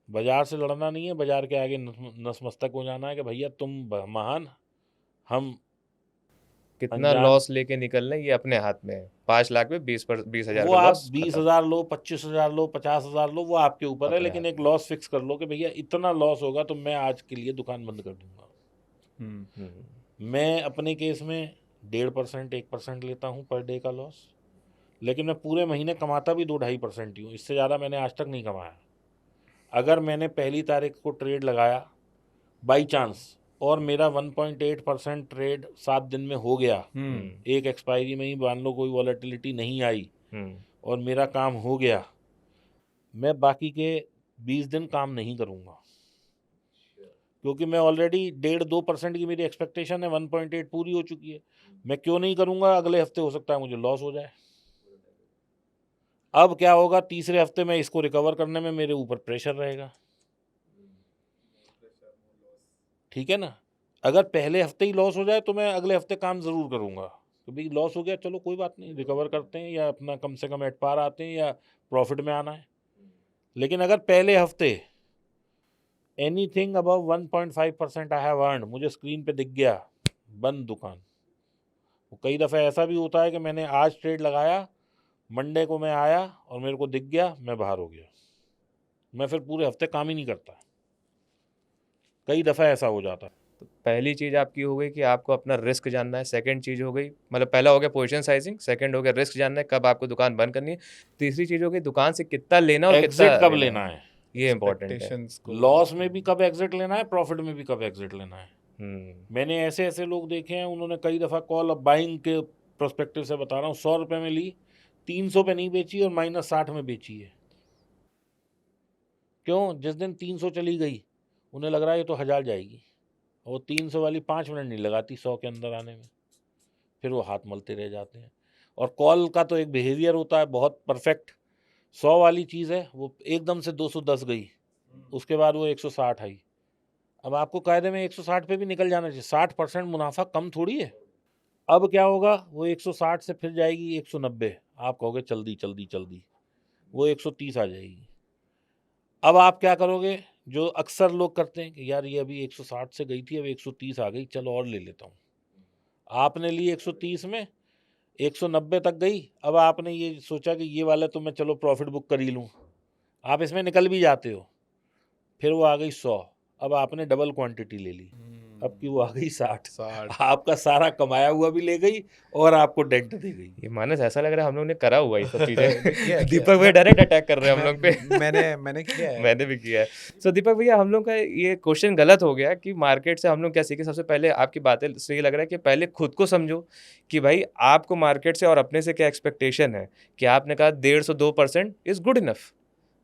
बाजार से लड़ना नहीं है, बाजार के आगे नतमस्तक हो जाना है कि भैया तुम महान, हम कितना अनजान। लॉस लेके निकलना ये अपने हाथ में है। 5 लाख में 20,000 वो का आप लॉस 20,000 लो, 25,000 लो, 50,000 लो, वो आपके ऊपर है। अपने लेकिन हाथ एक लॉस फिक्स कर लो कि भैया इतना लॉस होगा तो मैं आज के लिए दुकान बंद कर दूंगा। मैं अपने केस में 1.5%, 1% लेता हूँ पर डे का लॉस, लेकिन मैं पूरे महीने कमाता भी 2-2.5% ही हूँ। इससे ज़्यादा मैंने आज तक नहीं कमाया। अगर मैंने पहली तारीख को ट्रेड लगाया, बाई चांस और मेरा 1.8% ट्रेड 7 दिन में हो गया, एक एक्सपायरी में ही मान लो कोई वॉलेटिलिटी नहीं आई और मेरा काम हो गया, मैं बाकी के 20 दिन काम नहीं करूँगा, क्योंकि मैं ऑलरेडी 1.5-2% की मेरी एक्सपेक्टेशन है, 1.8 पूरी हो चुकी है। मैं क्यों नहीं करूँगा? अगले हफ्ते हो सकता है मुझे लॉस हो जाए। अब क्या होगा, तीसरे हफ्ते में इसको रिकवर करने में मेरे ऊपर प्रेशर रहेगा, ठीक है ना। अगर पहले हफ्ते ही लॉस हो जाए तो मैं अगले हफ्ते काम ज़रूर करूँगा, तो भाई लॉस हो गया, चलो कोई बात नहीं, रिकवर करते हैं या अपना कम से कम एट पार आते हैं या प्रॉफिट में आना है। लेकिन अगर पहले हफ्ते anything above 1.5% I have earn, मुझे स्क्रीन पे दिख गया, बंद दुकान। कई दफ़ा ऐसा भी होता है कि मैंने आज ट्रेड लगाया, मंडे को मैं आया और मेरे को दिख गया, मैं बाहर हो गया, मैं फिर पूरे हफ्ते काम ही नहीं करता। कई दफ़ा ऐसा हो जाता है। तो पहली चीज़ आपकी हो गई कि आपको अपना रिस्क जानना है, सेकंड चीज़ हो गई, मतलब पहला हो गया पोजीशन साइजिंग, सेकंड हो गया रिस्क जानना है, कब आपको दुकान बंद करनी है, तीसरी चीज़ हो गई दुकान से कितना लेना और कितना एग्जिट कब लेना है, ये इंपॉर्टेंट है। Expectations को लॉस में भी कब एग्जिट लेना है, प्रॉफिट में भी कब एग्जिट लेना है। मैंने ऐसे ऐसे लोग देखे हैं, उन्होंने कई दफ़ा कॉल, अब बाइंग के प्रोस्पेक्टिव से बता रहा हूँ, 100 रुपये में ली, 300 पे नहीं बेची और -60 में बेची है। क्यों? जिस दिन 300 चली गई उन्हें लग रहा है ये तो 1000 जाएगी, और 300 वाली 5 मिनट नहीं लगाती 100 के अंदर आने में, फिर वो हाथ मलते रह जाते हैं। और कॉल का तो एक बिहेवियर होता है बहुत परफेक्ट, 100 वाली चीज़ है, वो एकदम से 210 गई, उसके बाद वो 160 आई। अब आपको कायदे में 160 पे भी निकल जाना चाहिए, 60% मुनाफा कम थोड़ी है। अब क्या होगा, वो 160 से फिर जाएगी 190, आप कहोगे जल्दी जल्दी जल्दी, वो 130 आ जाएगी। अब आप क्या करोगे, जो अक्सर लोग करते हैं कि यार ये अभी 160 से गई थी, अब 130 आ गई, चलो और ले लेता हूँ। आपने ली 130 में, 190 तक गई, अब आपने ये सोचा कि ये वाला तो मैं चलो प्रॉफिट बुक कर ही लूँ, आप इसमें निकल भी जाते हो, फिर वो आ गई 100, अब आपने डबल क्वांटिटी ले ली, अब की वो आ गई 60, आपका सारा कमाया हुआ भी ले गई और आपको डेंट दे गई। ये मानस ऐसा लग रहा है हम लोग ने करा हुआ ये सब चीजें। किया दीपक भैया डायरेक्ट अटैक कर रहे हैं हम लोग पे। मैंने किया है। मैंने भी किया है। सो दीपक भैया हम लोग का ये क्वेश्चन गलत हो गया कि मार्केट से हम लोग क्या सीखे। सबसे पहले आपकी बातें से ये लग रहा है कि पहले खुद को समझो कि भाई आपको मार्केट से और अपने से क्या एक्सपेक्टेशन है। कि आपने कहा 1.5-2% इज गुड इनफ।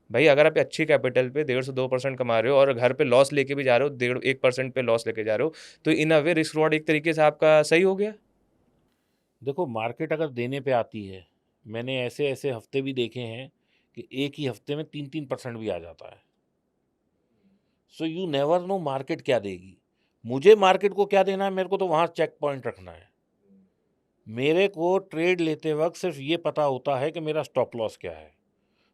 भाई अगर आप अच्छी कैपिटल पे 1.5-2% कमा रहे हो और घर पे लॉस लेके भी जा रहे हो, 1% पे लॉस लेके जा रहे हो, तो इन अ वे रिस्क रिवॉर्ड एक तरीके से आपका सही हो गया। देखो, मार्केट अगर देने पे आती है, मैंने ऐसे ऐसे हफ्ते भी देखे हैं कि एक ही हफ्ते में 3-3% भी आ जाता है। So you never know market क्या देगी। मुझे मार्केट को क्या देना है, मेरे को तो वहाँ चेक पॉइंट रखना है। मेरे को ट्रेड लेते वक्त सिर्फ ये पता होता है कि मेरा स्टॉप लॉस क्या है।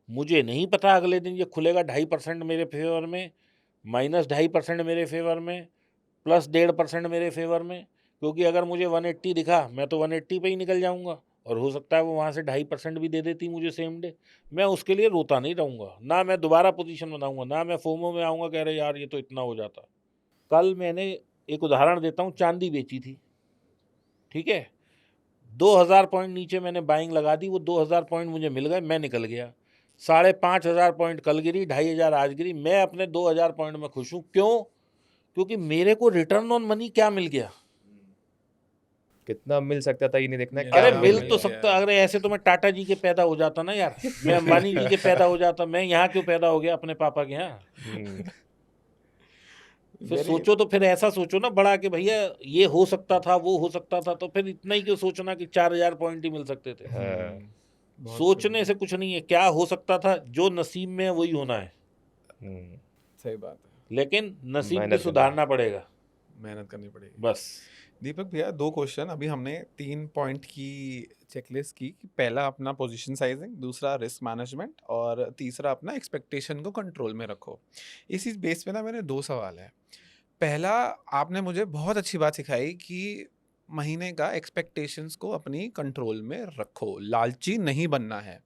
मुझे नहीं पता अगले दिन ये खुलेगा 2.5% मेरे फेवर में, -2.5% मेरे फेवर में, +1.5% मेरे फेवर में, क्योंकि अगर मुझे 180 दिखा मैं तो 180 पे ही निकल जाऊंगा, और हो सकता है वो वहाँ से 2.5% भी दे देती मुझे सेम डे। मैं उसके लिए रोता नहीं रहूँगा, ना मैं दोबारा पोजीशन बनाऊंगा, ना मैं फोमो में आऊँगा कह रहे यार ये तो इतना हो जाता। कल मैंने एक उदाहरण देता हूँ, चांदी बेची थी, ठीक है, 2000 पॉइंट नीचे मैंने बाइंग लगा दी, वो 2000 पॉइंट मुझे मिल गए, मैं निकल गया। 5500 पॉइंट कल गिरी, 2500 आज गिरी, मैं अपने 2000 पॉइंट में खुश हूँ। क्यों? क्योंकि मेरे को रिटर्न ऑन मनी क्या मिल गया। कितना मिल सकता था ये नहीं देखना है, क्या अरे क्या मिल मिल तो गया। सकता, अगर ऐसे तो मैं टाटा जी के पैदा हो जाता ना यार, मैं अंबानी जी के पैदा हो जाता, मैं यहाँ क्यों पैदा हो गया अपने पापा के यहाँ। हम्म, फिर सोचो तो फिर ऐसा सोचो ना बड़ा कि भैया ये हो सकता था, वो हो सकता था, तो फिर इतना ही क्यों सोचना कि 4000 पॉइंट ही मिल सकते थे। हाँ, सोचने से कुछ नहीं है, क्या हो सकता था, जो नसीब में है वही होना है, हम्म, सही बात है, लेकिन नसीब मेहनत भी करनी सुधारना पड़ेगा मेहनत करनी पड़ेगी। बस। दीपक भैया 2 क्वेश्चन, अभी हमने 3 पॉइंट की चेकलिस्ट की कि पहला अपना पोजीशन साइजिंग, दूसरा रिस्क मैनेजमेंट, और तीसरा अपना एक्सपेक्टेशन को कंट्रोल में रखो। इसी बेस पे ना मेरे 2 सवाल है। पहला, आपने मुझे बहुत अच्छी बात सिखाई कि महीने का एक्सपेक्टेशंस को अपनी कंट्रोल में रखो, लालची नहीं बनना है।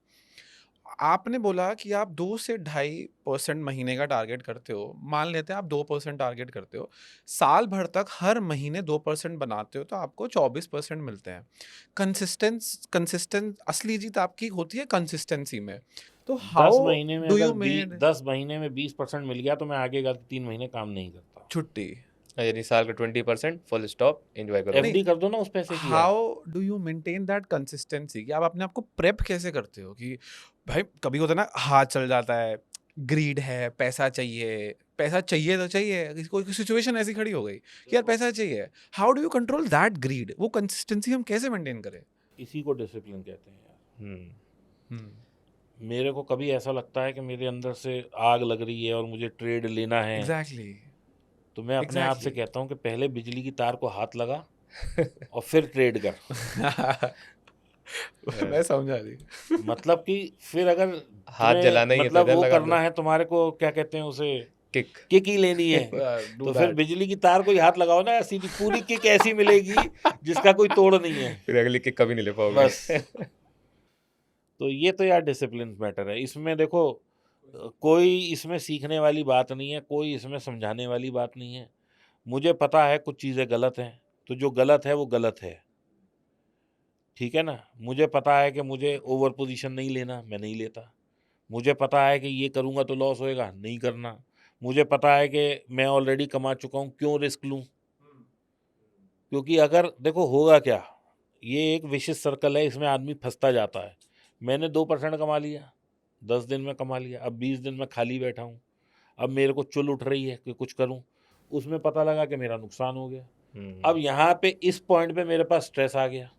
आपने बोला कि आप 2 से 2.5% महीने का टारगेट करते हो। मान लेते हैं आप 2% टारगेट करते हो। साल भर तक हर महीने 2% बनाते हो तो आपको 24% मिलते हैं। कंसिस्टेंट असली जीत आपकी होती है कंसिस्टेंसी में। तो 10 हाउ महीने में डू अगर यू मेड 10 महीने में 20% मिल गया तो मैं आगे का 3 महीने काम नहीं करता। छुट्टी? यानी साल का 20% फुल स्टॉप एंजॉय करो। एफडी कर दो ना उस पैसे की यार। How do you maintain that consistency कि आप अपने आप को प्रेप कैसे करते हो कि भाई कभी होता है ना हाथ चल जाता है, ग्रीड है, पैसा चाहिए तो चाहिए, कोई सिचुएशन ऐसी खड़ी हो गई कि यार पैसा चाहिए, how do you control that grid, वो कंसिस्टेंसी हम कैसे मेंटेन करें? इसी को डिसिप्लिन कहते हैं यार। हम्म मेरे को कभी ऐसा लगता है कि मेरे अंदर से आग लग रही है और मुझे ट्रेड लेना है, एग्जैक्टली तो मैं अपने आप से Exactly. कहता हूँ कि पहले बिजली की तार को हाथ लगा और फिर ट्रेड कर। मैं समझा नहीं। मतलब कि फिर अगर हाथ तुम्हें जलाना ही है तो मतलब इधर वो लगा करना लो। है, तुम्हारे को क्या कहते हैं उसे, किक। किक ही लेनी है, Do तो फिर that. बिजली की तार को ही हाथ लगाओ ना, सीधी पूरी किक ऐसी मिलेगी जिसका कोई तोड़ नहीं है। फिर अगली किक कभी नहीं ले पाओगे। बस। तो ये तो यार डिसिप्लिन मैटर है इसमें। देखो कोई इसमें सीखने वाली बात नहीं है, कोई इसमें समझाने वाली बात नहीं है। मुझे पता है कुछ चीज़ें गलत हैं, तो जो गलत है वो गलत है, ठीक है ना। मुझे पता है कि मुझे ओवर पोजीशन नहीं लेना, मैं नहीं लेता। मुझे पता है कि ये करूँगा तो लॉस होएगा, नहीं करना। मुझे पता है कि मैं ऑलरेडी कमा चुका हूँ, क्यों रिस्क लूँ। क्योंकि अगर देखो होगा क्या, ये एक विशिष्ट सर्कल है, इसमें आदमी फंसता जाता है। मैंने 2% कमा लिया, 10 दिन में कमा लिया, अब 20 दिन में खाली बैठा हूँ, अब मेरे को चुल उठ रही है कि कुछ करूँ, उसमें पता लगा कि मेरा नुकसान हो गया। अब यहाँ पे इस पॉइंट पे मेरे पास स्ट्रेस आ गया।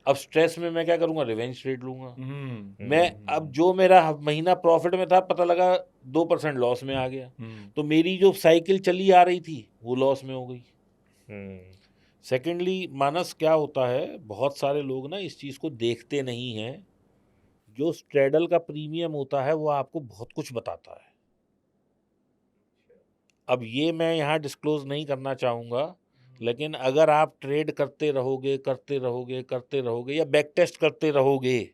अब स्ट्रेस में मैं क्या करूँगा, रिवेंज ट्रेड लूँगा। मैं अब जो मेरा महीना प्रॉफिट में था, पता लगा 2% लॉस में आ गया, तो मेरी जो साइकिल चली आ रही थी वो लॉस में हो गई। सेकेंडली मानस क्या होता है, बहुत सारे लोग ना इस चीज़ को देखते नहीं हैं। जो स्ट्रेडल का प्रीमियम होता है वो आपको बहुत कुछ बताता है। अब ये मैं यहाँ डिस्क्लोज नहीं करना चाहूँगा, लेकिन अगर आप ट्रेड करते रहोगे या बैक टेस्ट करते रहोगे,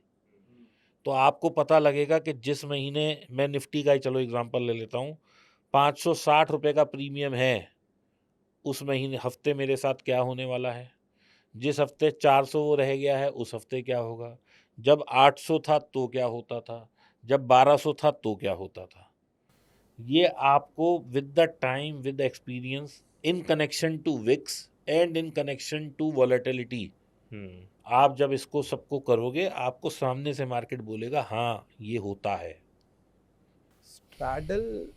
तो आपको पता लगेगा कि जिस महीने, मैं निफ्टी का ही चलो एग्जांपल ले लेता हूँ, 560 रुपये का प्रीमियम है, उस महीने हफ्ते मेरे साथ क्या होने वाला है। जिस हफ्ते 400 वो रह गया है, उस हफ्ते क्या होगा। जब 800 था तो क्या होता था, जब 1200 था तो क्या होता था। ये आपको with the time, with experience, in connection to VIX and in connection to volatility, आप जब इसको सबको करोगे, आपको सामने से मार्केट बोलेगा हाँ ये होता है। स्ट्रैडल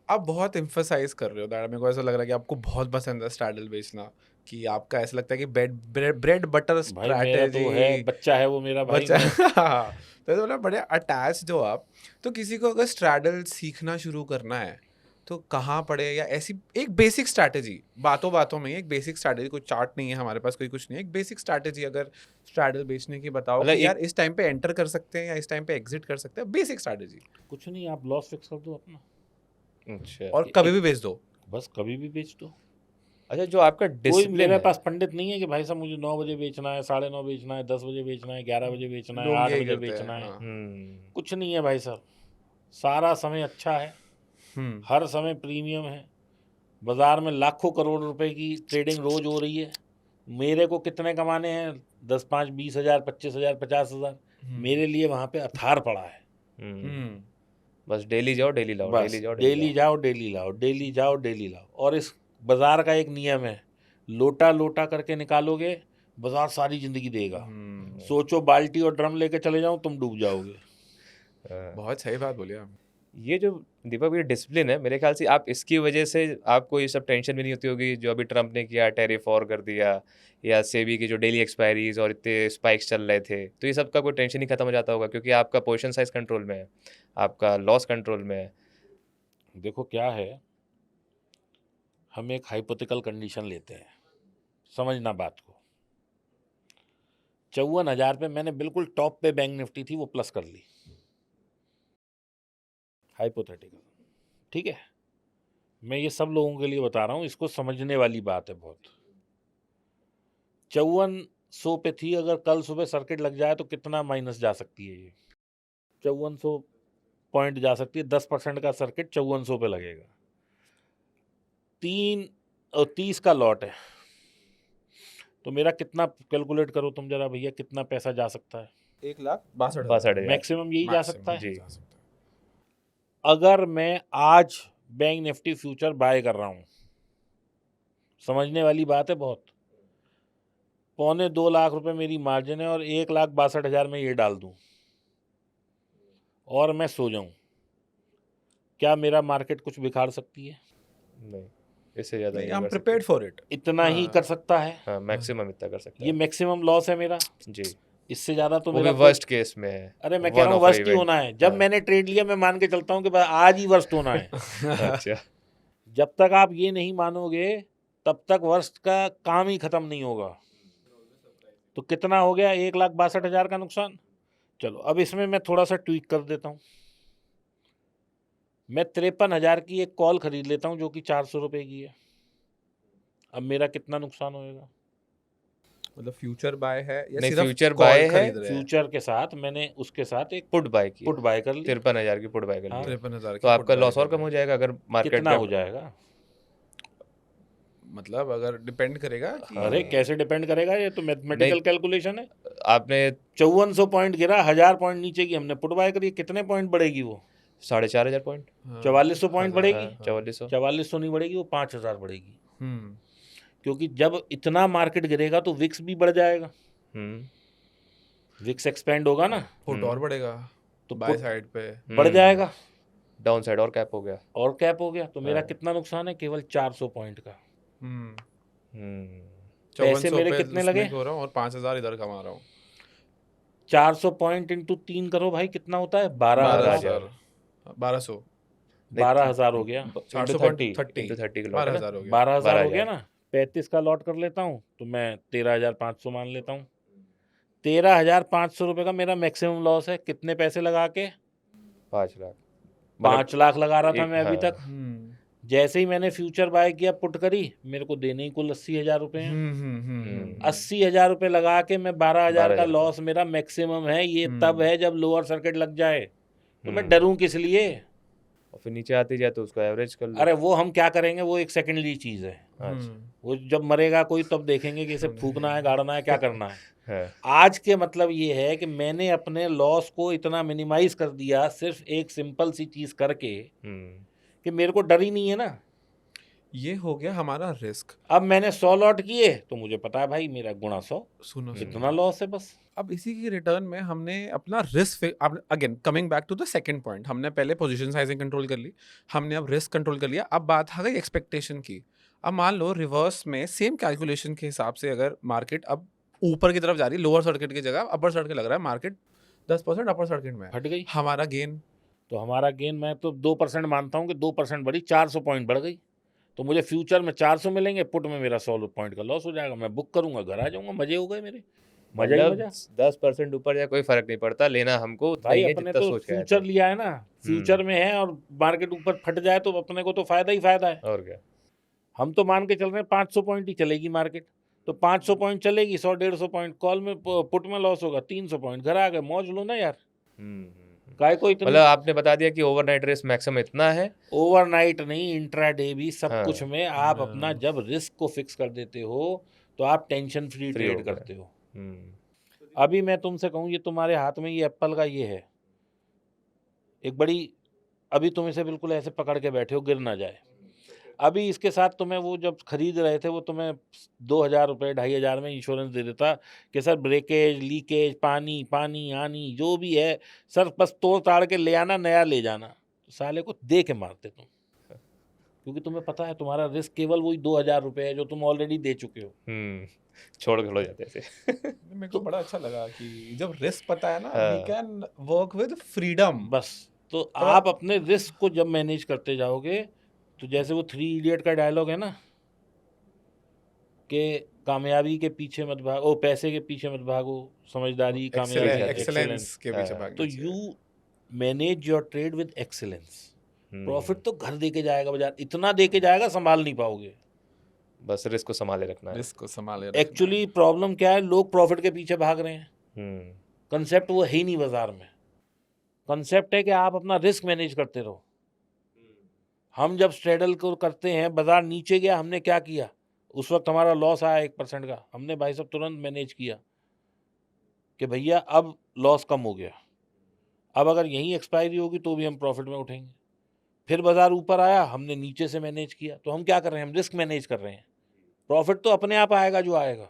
आप बहुत एम्फसाइज कर रहे हो दैट, मेरे को ऐसा लग रहा है कि आपको बहुत पसंद है स्ट्रैडल बेचना, कि आपका ऐसा लगता है कि ब्रेड बटर भाई मेरा तो है, स्ट्रैटेजी बच्चा है वो मेरा भाई। बच्चा। मैं हाँ, तो ऐसा मतलब बड़े अटैच हो आप। तो किसी को अगर स्ट्रैडल सीखना शुरू करना है तो कहाँ पढ़े, या ऐसी एक बेसिक स्ट्रैटेजी, बातों बातों में एक बेसिक स्ट्रैटेजी, कोई चार्ट नहीं है हमारे पास, कोई कुछ नहीं है, एक बेसिक स्ट्रैटेजी अगर स्ट्रैडल बेचने की बताओ मतलब कि यार एक इस टाइम पे एंटर कर सकते हैं या इस टाइम पे एग्जिट कर सकते हैं, बेसिक स्ट्रैटेजी, कुछ नहीं, आप लॉस फिक्स कर दो अपना, अच्छा और कभी भी बेच दो। बस कभी भी बेच दो। अच्छा, जो आपका कोई डिसिप्लिन मेरे है। पास पंडित नहीं है कि भाई साहब मुझे 9 बजे बेचना है, 9:30 बेचना है, 10 बजे बेचना है, 11 बजे बेचना है, लोग 8 यही बजे करते हैं, बेचना है। हाँ। कुछ नहीं है भाई साहब, सारा समय अच्छा है, हम्म हर समय प्रीमियम है। बाजार में लाखों करोड़ रुपए की ट्रेडिंग रोज हो रही है। मेरे को कितने कमाने हैं, 10, 5, 20,000, 25,000, 50,000, मेरे लिए वहाँ पे अथार पड़ा है। बस डेली जाओ डेली लाओ, बस डेली जाओ डेली जाओ डेली लाओ, डेली जाओ डेली लाओ। और इस बाजार का एक नियम है, लोटा लोटा करके निकालोगे, बाजार सारी जिंदगी देगा। सोचो बाल्टी और ड्रम लेके चले जाओ, तुम डूब जाओगे। बहुत सही बात बोली आप। ये जो दीपक ये डिसिप्लिन है, मेरे ख्याल से आप इसकी वजह से आपको ये सब टेंशन भी नहीं होती होगी जो अभी ट्रम्प ने किया, टैरिफ और कर दिया, या सेबी की जो डेली एक्सपायरीज और इतने स्पाइक्स चल रहे थे, तो ये सब का कोई टेंशन ही खत्म हो जाता होगा क्योंकि आपका पोजीशन साइज कंट्रोल में है, आपका लॉस कंट्रोल में है। देखो क्या है, हम एक हाइपोथेटिकल कंडीशन लेते हैं, समझना बात को। 54,000 पे मैंने बिल्कुल टॉप पे बैंक निफ्टी थी, वो प्लस कर ली, हाइपोथेटिकल, ठीक है। मैं ये सब लोगों के लिए बता रहा हूँ, इसको समझने वाली बात है बहुत। 5400 पे थी, अगर कल सुबह सर्किट लग जाए तो कितना माइनस जा सकती है ये, 5400 पॉइंट जा सकती है। 10% का सर्किट 5400 पे लगेगा, 30 का लॉट है, तो मेरा कितना कैलकुलेट करो तुम जरा भैया, कितना पैसा जा सकता है। 1,62,000 62,000 मैक्सिमम यही जा सकता है। जी। अगर मैं आज बैंक निफ्टी फ्यूचर बाय कर रहा हूँ, समझने वाली बात है बहुत। 2.25 लाख रुपए मेरी मार्जिन है और 1,62,000 में ये डाल दूं और मैं सो जाऊं, क्या मेरा मार्केट कुछ बिगाड़ सकती है? नहीं, इससे ज़्यादा नहीं, नहीं हम कर सकते। Prepared for it. इतना ही हाँ। कर सकता है। हाँ, मैक्सिमम इतना कर सकता ये है। मैक्सिमम लॉस है मेरा। जी, इससे ज़्यादा तो वो भी मेरा वर्स्ट केस में है। अरे मैं कह वन रहा हूँ of a worst he event. होना है। जब हाँ। मैंने ट्रेड लिया मैं मान के चलता हूँ कि भाई आज ही वर्स्ट होना है। अच्छा। जब तक आप ये नहीं मानोगे तब तक वर्स्ट का काम ही खत्म नहीं होगा। तो कितना हो गया? 1,62,000 का नुकसान। चलो अब इसमें मैं थोड़ा सा ट्वीक कर देता हूँ। मैं 53,000 की एक कॉल खरीद लेता हूँ जो कि 400 रुपए की है। अब मेरा कितना नुकसान होएगा? मतलब फ्यूचर बाय है या नहीं, सिर्फ फ्यूचर कॉल बाय है, खरीद रहे हैं? फ्यूचर के साथ मैंने उसके साथ एक पुट बाय किया, पुट बाय कर ली। 53,000 की पुट बाय कर हाँ। लिया, 53,000 तो की आपका put buy लॉस और कर कम हो रहे जाएगा अगर मार्केट कितना का। हो जाएगा? हैं। मतलब अगर डिपेंड करेगा कि अरे कैसे डिपेंड करेगा? ये तो मैथमेटिकल नहीं, कैलकुलेशन है। आपने 5400 पॉइंट गिरा, 1000 पॉइंट नीचे की हमने पुट बाय करी, कितने पॉइंट बढ़ेगी वो? 4,500 पॉइंट, हाँ, 4400 पॉइंट हजार, बढ़ेगी। हाँ। 4400। 4400 नहीं बढ़ेगी, वो 5000 बढ़ेगी। हम्म क्योंकि जब इतना मार्केट गिरेगा तो विक्स भी बढ़ जाएगा। विक्स एक्सपेंड होगा ना, पुट और बढ़ेगा तो बाय पुट साइड पे। बढ़ जाएगा डाउन साइड और कैप हो गया। और कैप हो गया। तो मेरा हाँ। कितना नुकसान है? केवल 400 पॉइंट का। हम्म हम्म, पैसे 5400 मेरे पे कितने उसमें लगे? हो रहा हूँ और 5,000 इधर कमा रहा हूँ। 400 पॉइंट इंटू 3 करो भाई, कितना होता है? 12,000। 12,000 1200 12,000 हो गया। इंटू 400.30 30 इंटू 30 का लॉट है ना। 12,000 हो गया। 12,000 हो गया 12,000। ना। 35 का लॉट कर लेता हूँ तो मैं 13,500 मान लेता हूँ। 13,500 रुपये का मेरा मैक्सिमम लॉस है। कितने पैसे लगा के? 5 लाख। 5 लाख लगा रहा था एक, मैं अभी हाँ। तक। जैसे ही मैंने फ्यूचर बाय किया, पुट करी, मेरे को देने ही कुल 80,000 रुपये हैं। 80,000 रुपये लगा के मैं 12,000 का 12,000 लॉस मेरा मैक्सिमम है। ये तब है जब लोअर सर्किट लग जाए। तो मैं डरूं किस लिए? और फिर नीचे आती जाए तो उसको एवरेज कर लो। अरे वो हम क्या करेंगे, वो एक सेकेंडरी चीज़ है। अच्छा। वो जब मरेगा कोई तब देखेंगे कि इसे फूकना है, गाड़ना है, क्या करना है। हाँ। आज के मतलब ये है कि मैंने अपने लॉस को इतना मिनिमाइज कर दिया सिर्फ एक सिंपल सी चीज़ करके कि मेरे को डर ही नहीं है ना। ये हो गया हमारा रिस्क। अब मैंने 100 लॉट किए तो मुझे पता है भाई मेरा गुणा 100, सुनो इतना लॉस है बस। अब इसी की रिटर्न में हमने अपना risk, again coming back to the second point, हमने पहले पोजीशन साइजिंग कंट्रोल कर ली, हमने अब रिस्क कंट्रोल कर लिया। अब बात आ गई एक्सपेक्टेशन की। अब मान लो रिवर्स में सेम कैलकुलेशन के हिसाब से अगर मार्केट अब ऊपर की तरफ जा रही है, लोअर सर्किट की जगह अपर सर्किट लग रहा है, मार्केट 10% अपर सर्किट में है, फट गई हमारा गेन। तो हमारा गेन मैं तो 2% मानता हूँ कि 2% बढ़ी, 400 पॉइंट बढ़ गई। तो मुझे फ्यूचर में 400 मिलेंगे, पुट में मेरा 100 पॉइंट का लॉस हो जाएगा। मैं बुक करूंगा, घर आ जाऊंगा, मजे हो गए मेरे, मजा ही मतलब मजा। 10% ऊपर या कोई फर्क नहीं पड़ता, लेना हमको उतना भाई ही है अपने जितना तो सोच के आए फ्यूचर थे। लिया है ना, फ्यूचर में है और मार्केट ऊपर फट जाए तो अपने को तो फायदा ही फायदा है। और क्या। हम तो मान के चल रहे हैं 500 पॉइंट ही चलेगी मार्केट, तो 500 पॉइंट चलेगी, 100-150 पॉइंट कॉल में पुट में लॉस होगा, 300 पॉइंट, घर आ गए, मौज लो ना यार। काय को इतनी मतलब आपने बता दिया कि ओवरनाइट रिस्क मैक्सिमम इतना है। ओवरनाइट नहीं, इंट्राडे भी, सब हाँ। कुछ में आप अपना जब रिस्क को फिक्स कर देते हो तो आप टेंशन फ्री फ्री हो ट्रेड गए। करते हो। अभी मैं तुमसे कहूँ, ये तुम्हारे हाथ में ये एप्पल का ये है एक बड़ी, अभी तुम इसे बिल्कुल ऐसे पकड़ के बैठे हो, गिर ना जाए। अभी इसके साथ तुम्हें वो जब खरीद रहे थे वो तुम्हें 2,000 रुपये 2,500 में इंश्योरेंस दे देता कि सर ब्रेकेज, लीकेज, पानी पानी आनी जो भी है सर बस तोड़ ताड़ के ले आना, नया ले जाना। तो साले को दे के मारते तुम, क्योंकि तुम्हें पता है तुम्हारा रिस्क केवल वही 2,000 रुपये है जो तुम ऑलरेडी दे चुके हो। छोड़ खड़ो जाते थे। मेरे को बड़ा अच्छा लगा कि जब रिस्क पता है ना, हाँ। We can work with freedom. बस तो आप अपने रिस्क को जब मैनेज करते जाओगे तो जैसे वो 3 इडियट का डायलॉग है ना कि कामयाबी के पीछे मत भागो, पैसे के पीछे मत भागो, समझदारी, कामयाबी, एक्सेलेंस के पीछे हाँ। भागना तो चाहिए। You manage your trade with excellence. Profit तो घर दे के जाएगा बाजार, इतना दे के जाएगा संभाल नहीं पाओगे। बस रिस्क को संभाले रखना है। रिस्क को संभाले रखना एक्चुअली प्रॉब्लम क्या है, लोग प्रॉफिट के पीछे भाग रहे हैं। है। कंसेप्ट वो है ही नहीं बाजार में। कंसेप्ट है कि आप अपना रिस्क मैनेज करते रहो। हम जब स्ट्रेडल को करते हैं, बाजार नीचे गया, हमने क्या किया, उस वक्त हमारा लॉस आया 1% का, हमने भाई साहब तुरंत मैनेज किया कि भैया अब लॉस कम हो गया, अब अगर यहीं एक्सपायरी होगी तो भी हम प्रॉफिट में उठेंगे। फिर बाजार ऊपर आया, हमने नीचे से मैनेज किया। तो हम क्या कर रहे हैं, हम रिस्क मैनेज कर रहे हैं। प्रॉफिट तो अपने आप आएगा जो आएगा,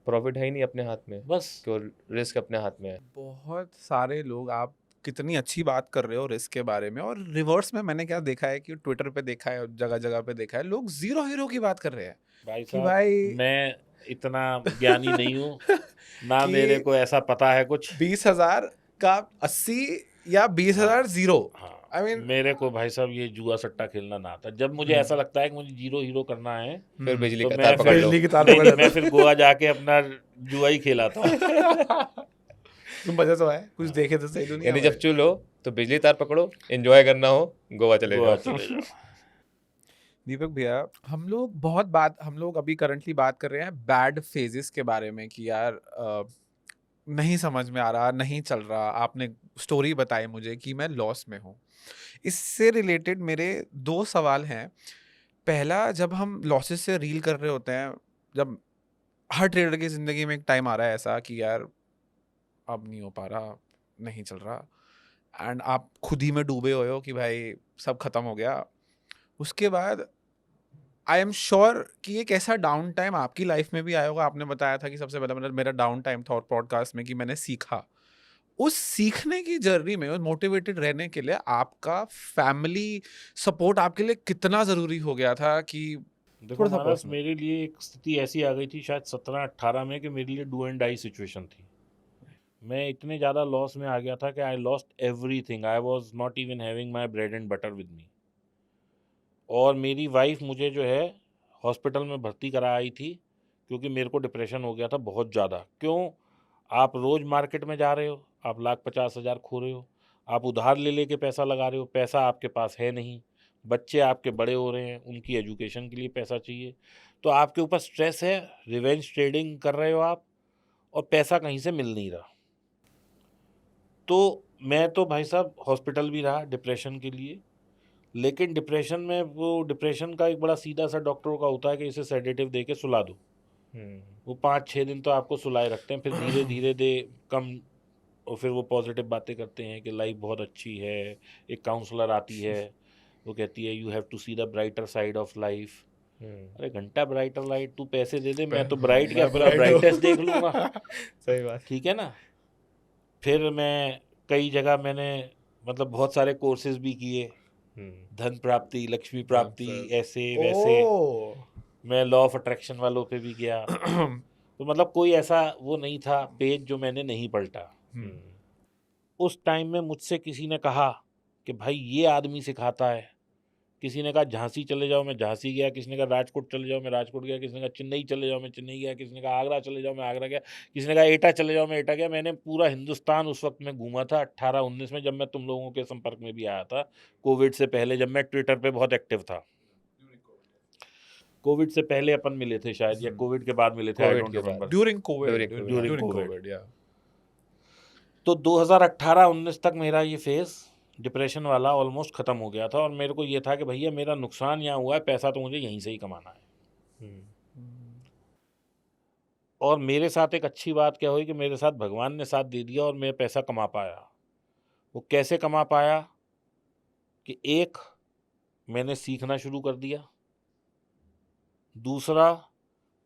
प्रॉफिट है ही नहीं अपने हाथ में, बस। केवल रिस्क अपने हाथ में है। बहुत सारे लोग, आप कितनी अच्छी बात कर रहे हो रिस्क के बारे में, और रिवर्स में मैंने क्या देखा है कि ट्विटर पे देखा है, जगह जगह पे देखा है, लोग जीरो हीरो की बात कर रहे हैं भाई कि साहब भाई मैं इतना ज्ञानी नहीं हूँ ना, कि मेरे को ऐसा पता है कुछ। 20,000 का 80 या 20,000 जीरो। हाँ, आई मीन मेरे को भाई साहब ये जुआ सट्टा खेलना ना आता। जब मुझे ऐसा लगता है कि मुझे जीरो हीरो करना है, फिर बिजली तो का मैं तार पकड़ लो। बिजली की तार नहीं, पकड़ मैं लेता फिर गोवा जाके अपना जुआ ही खेलाता हूँ। तुम मजा तो है, कुछ देखे तो सही दुनिया यानी में। जब चुल हो तो बिजली तार पकड़ो, एंजॉय करना हो गोवा चले गोवा जाओ। चले जाओ। दीपक भैया, हम लोग अभी करंटली बात कर रहे हैं बैड फेजेस के बारे में कि यार नहीं समझ में आ रहा, नहीं चल रहा। आपने स्टोरी बताई मुझे कि मैं लॉस में हूँ। इससे रिलेटेड मेरे 2 सवाल हैं। पहला, जब हम लॉसेस से रील कर रहे होते हैं, जब हर ट्रेडर की ज़िंदगी में एक टाइम आ रहा है ऐसा कि यार अब नहीं हो पा रहा, नहीं चल रहा, एंड आप खुद ही में डूबे हुए हो कि भाई सब खत्म हो गया। उसके बाद आई एम श्योर कि एक ऐसा डाउन टाइम आपकी लाइफ में भी आया होगा। आपने बताया था कि सबसे पहला मतलब मेरा डाउन टाइम था और पॉडकास्ट में कि मैंने सीखा। उस सीखने की जर्नी में मोटिवेटेड रहने के लिए आपका फैमिली सपोर्ट आपके लिए कितना ज़रूरी हो गया था? कि देखो थोड़ा सा मानस, पर्सनल। मेरे लिए एक स्थिति ऐसी आ गई थी शायद 17-18 में कि मेरे लिए डू एंड डाई सिचुएशन थी। मैं इतने ज़्यादा लॉस में आ गया था कि I lost everything. I was not even having my bread and butter with me. और मेरी वाइफ मुझे जो है हॉस्पिटल में भर्ती करा आई थी, क्योंकि मेरे को डिप्रेशन हो गया था बहुत ज़्यादा। क्यों? आप रोज़ मार्केट में जा रहे हो, आप 1,50,000 खो रहे हो, आप उधार ले लेके पैसा लगा रहे हो, पैसा आपके पास है नहीं, बच्चे आपके बड़े हो रहे हैं, उनकी एजुकेशन के लिए पैसा चाहिए, तो आपके ऊपर स्ट्रेस है, रिवेंज ट्रेडिंग कर रहे हो आप, और पैसा कहीं से मिल नहीं रहा। तो मैं तो भाई साहब हॉस्पिटल भी रहा डिप्रेशन के लिए, लेकिन डिप्रेशन में वो डिप्रेशन का एक बड़ा सीधा सा डॉक्टरों का होता है कि इसे सेडेटिव दे के सुला दो। वो 5-6 दिन तो आपको सुलाए रखते हैं, फिर धीरे धीरे दे कम, और फिर वो पॉजिटिव बातें करते हैं कि लाइफ बहुत अच्छी है। एक काउंसलर आती है, वो कहती है you have to see the brighter side of life. अरे घंटा ब्राइटर लाइट, तू पैसे दे दे, मैं तो ब्राइट क्या मैं पूरा bright हूँ। ब्राइटेस्ट देख लूँगा। सही बात। ठीक है ना। फिर मैं कई जगह मैंने मतलब बहुत सारे कोर्सेज भी किए, धन प्राप्ति, लक्ष्मी प्राप्ति, ऐसे वैसे। ओ मैं लॉ ऑफ अट्रैक्शन वालों पे भी गया। तो मतलब कोई ऐसा वो नहीं था पेज जो मैंने नहीं पलटा। उस टाइम में मुझसे किसी ने कहा कि भाई ये आदमी सिखाता है। किसी ने कहा झांसी चले जाओ, मैं झांसी गया। किसी ने कहा राजकोट चले जाओ, मैं राजकोट गया। किसी ने कहा चेन्नई चले जाओ, मैं चेन्नई गया। किसी ने कहा आगरा चले जाओ, मैं आगरा गया। किसी ने कहा एटा चले जाओ, मैं एटा गया। मैंने पूरा हिंदुस्तान उस वक्त में घूमा था 18-19 में, जब मैं तुम लोगों के संपर्क में भी आया था। कोविड से पहले, जब मैं ट्विटर पे बहुत एक्टिव था। कोविड से पहले अपन मिले थे शायद, या कोविड के बाद मिले थे, आई कोविड डोंट के बाद। Remember. During Covid, During During during COVID. Covid, या तो 2018-19 तक मेरा ये फेज़ डिप्रेशन वाला ऑलमोस्ट ख़त्म हो गया था, और मेरे को ये था कि भैया मेरा नुकसान यहाँ हुआ है, पैसा तो मुझे यहीं से ही कमाना है। और मेरे साथ एक अच्छी बात क्या हुई कि मेरे साथ भगवान ने साथ दे दिया और मैं पैसा कमा पाया। वो कैसे कमा पाया कि एक, मैंने सीखना शुरू कर दिया। दूसरा,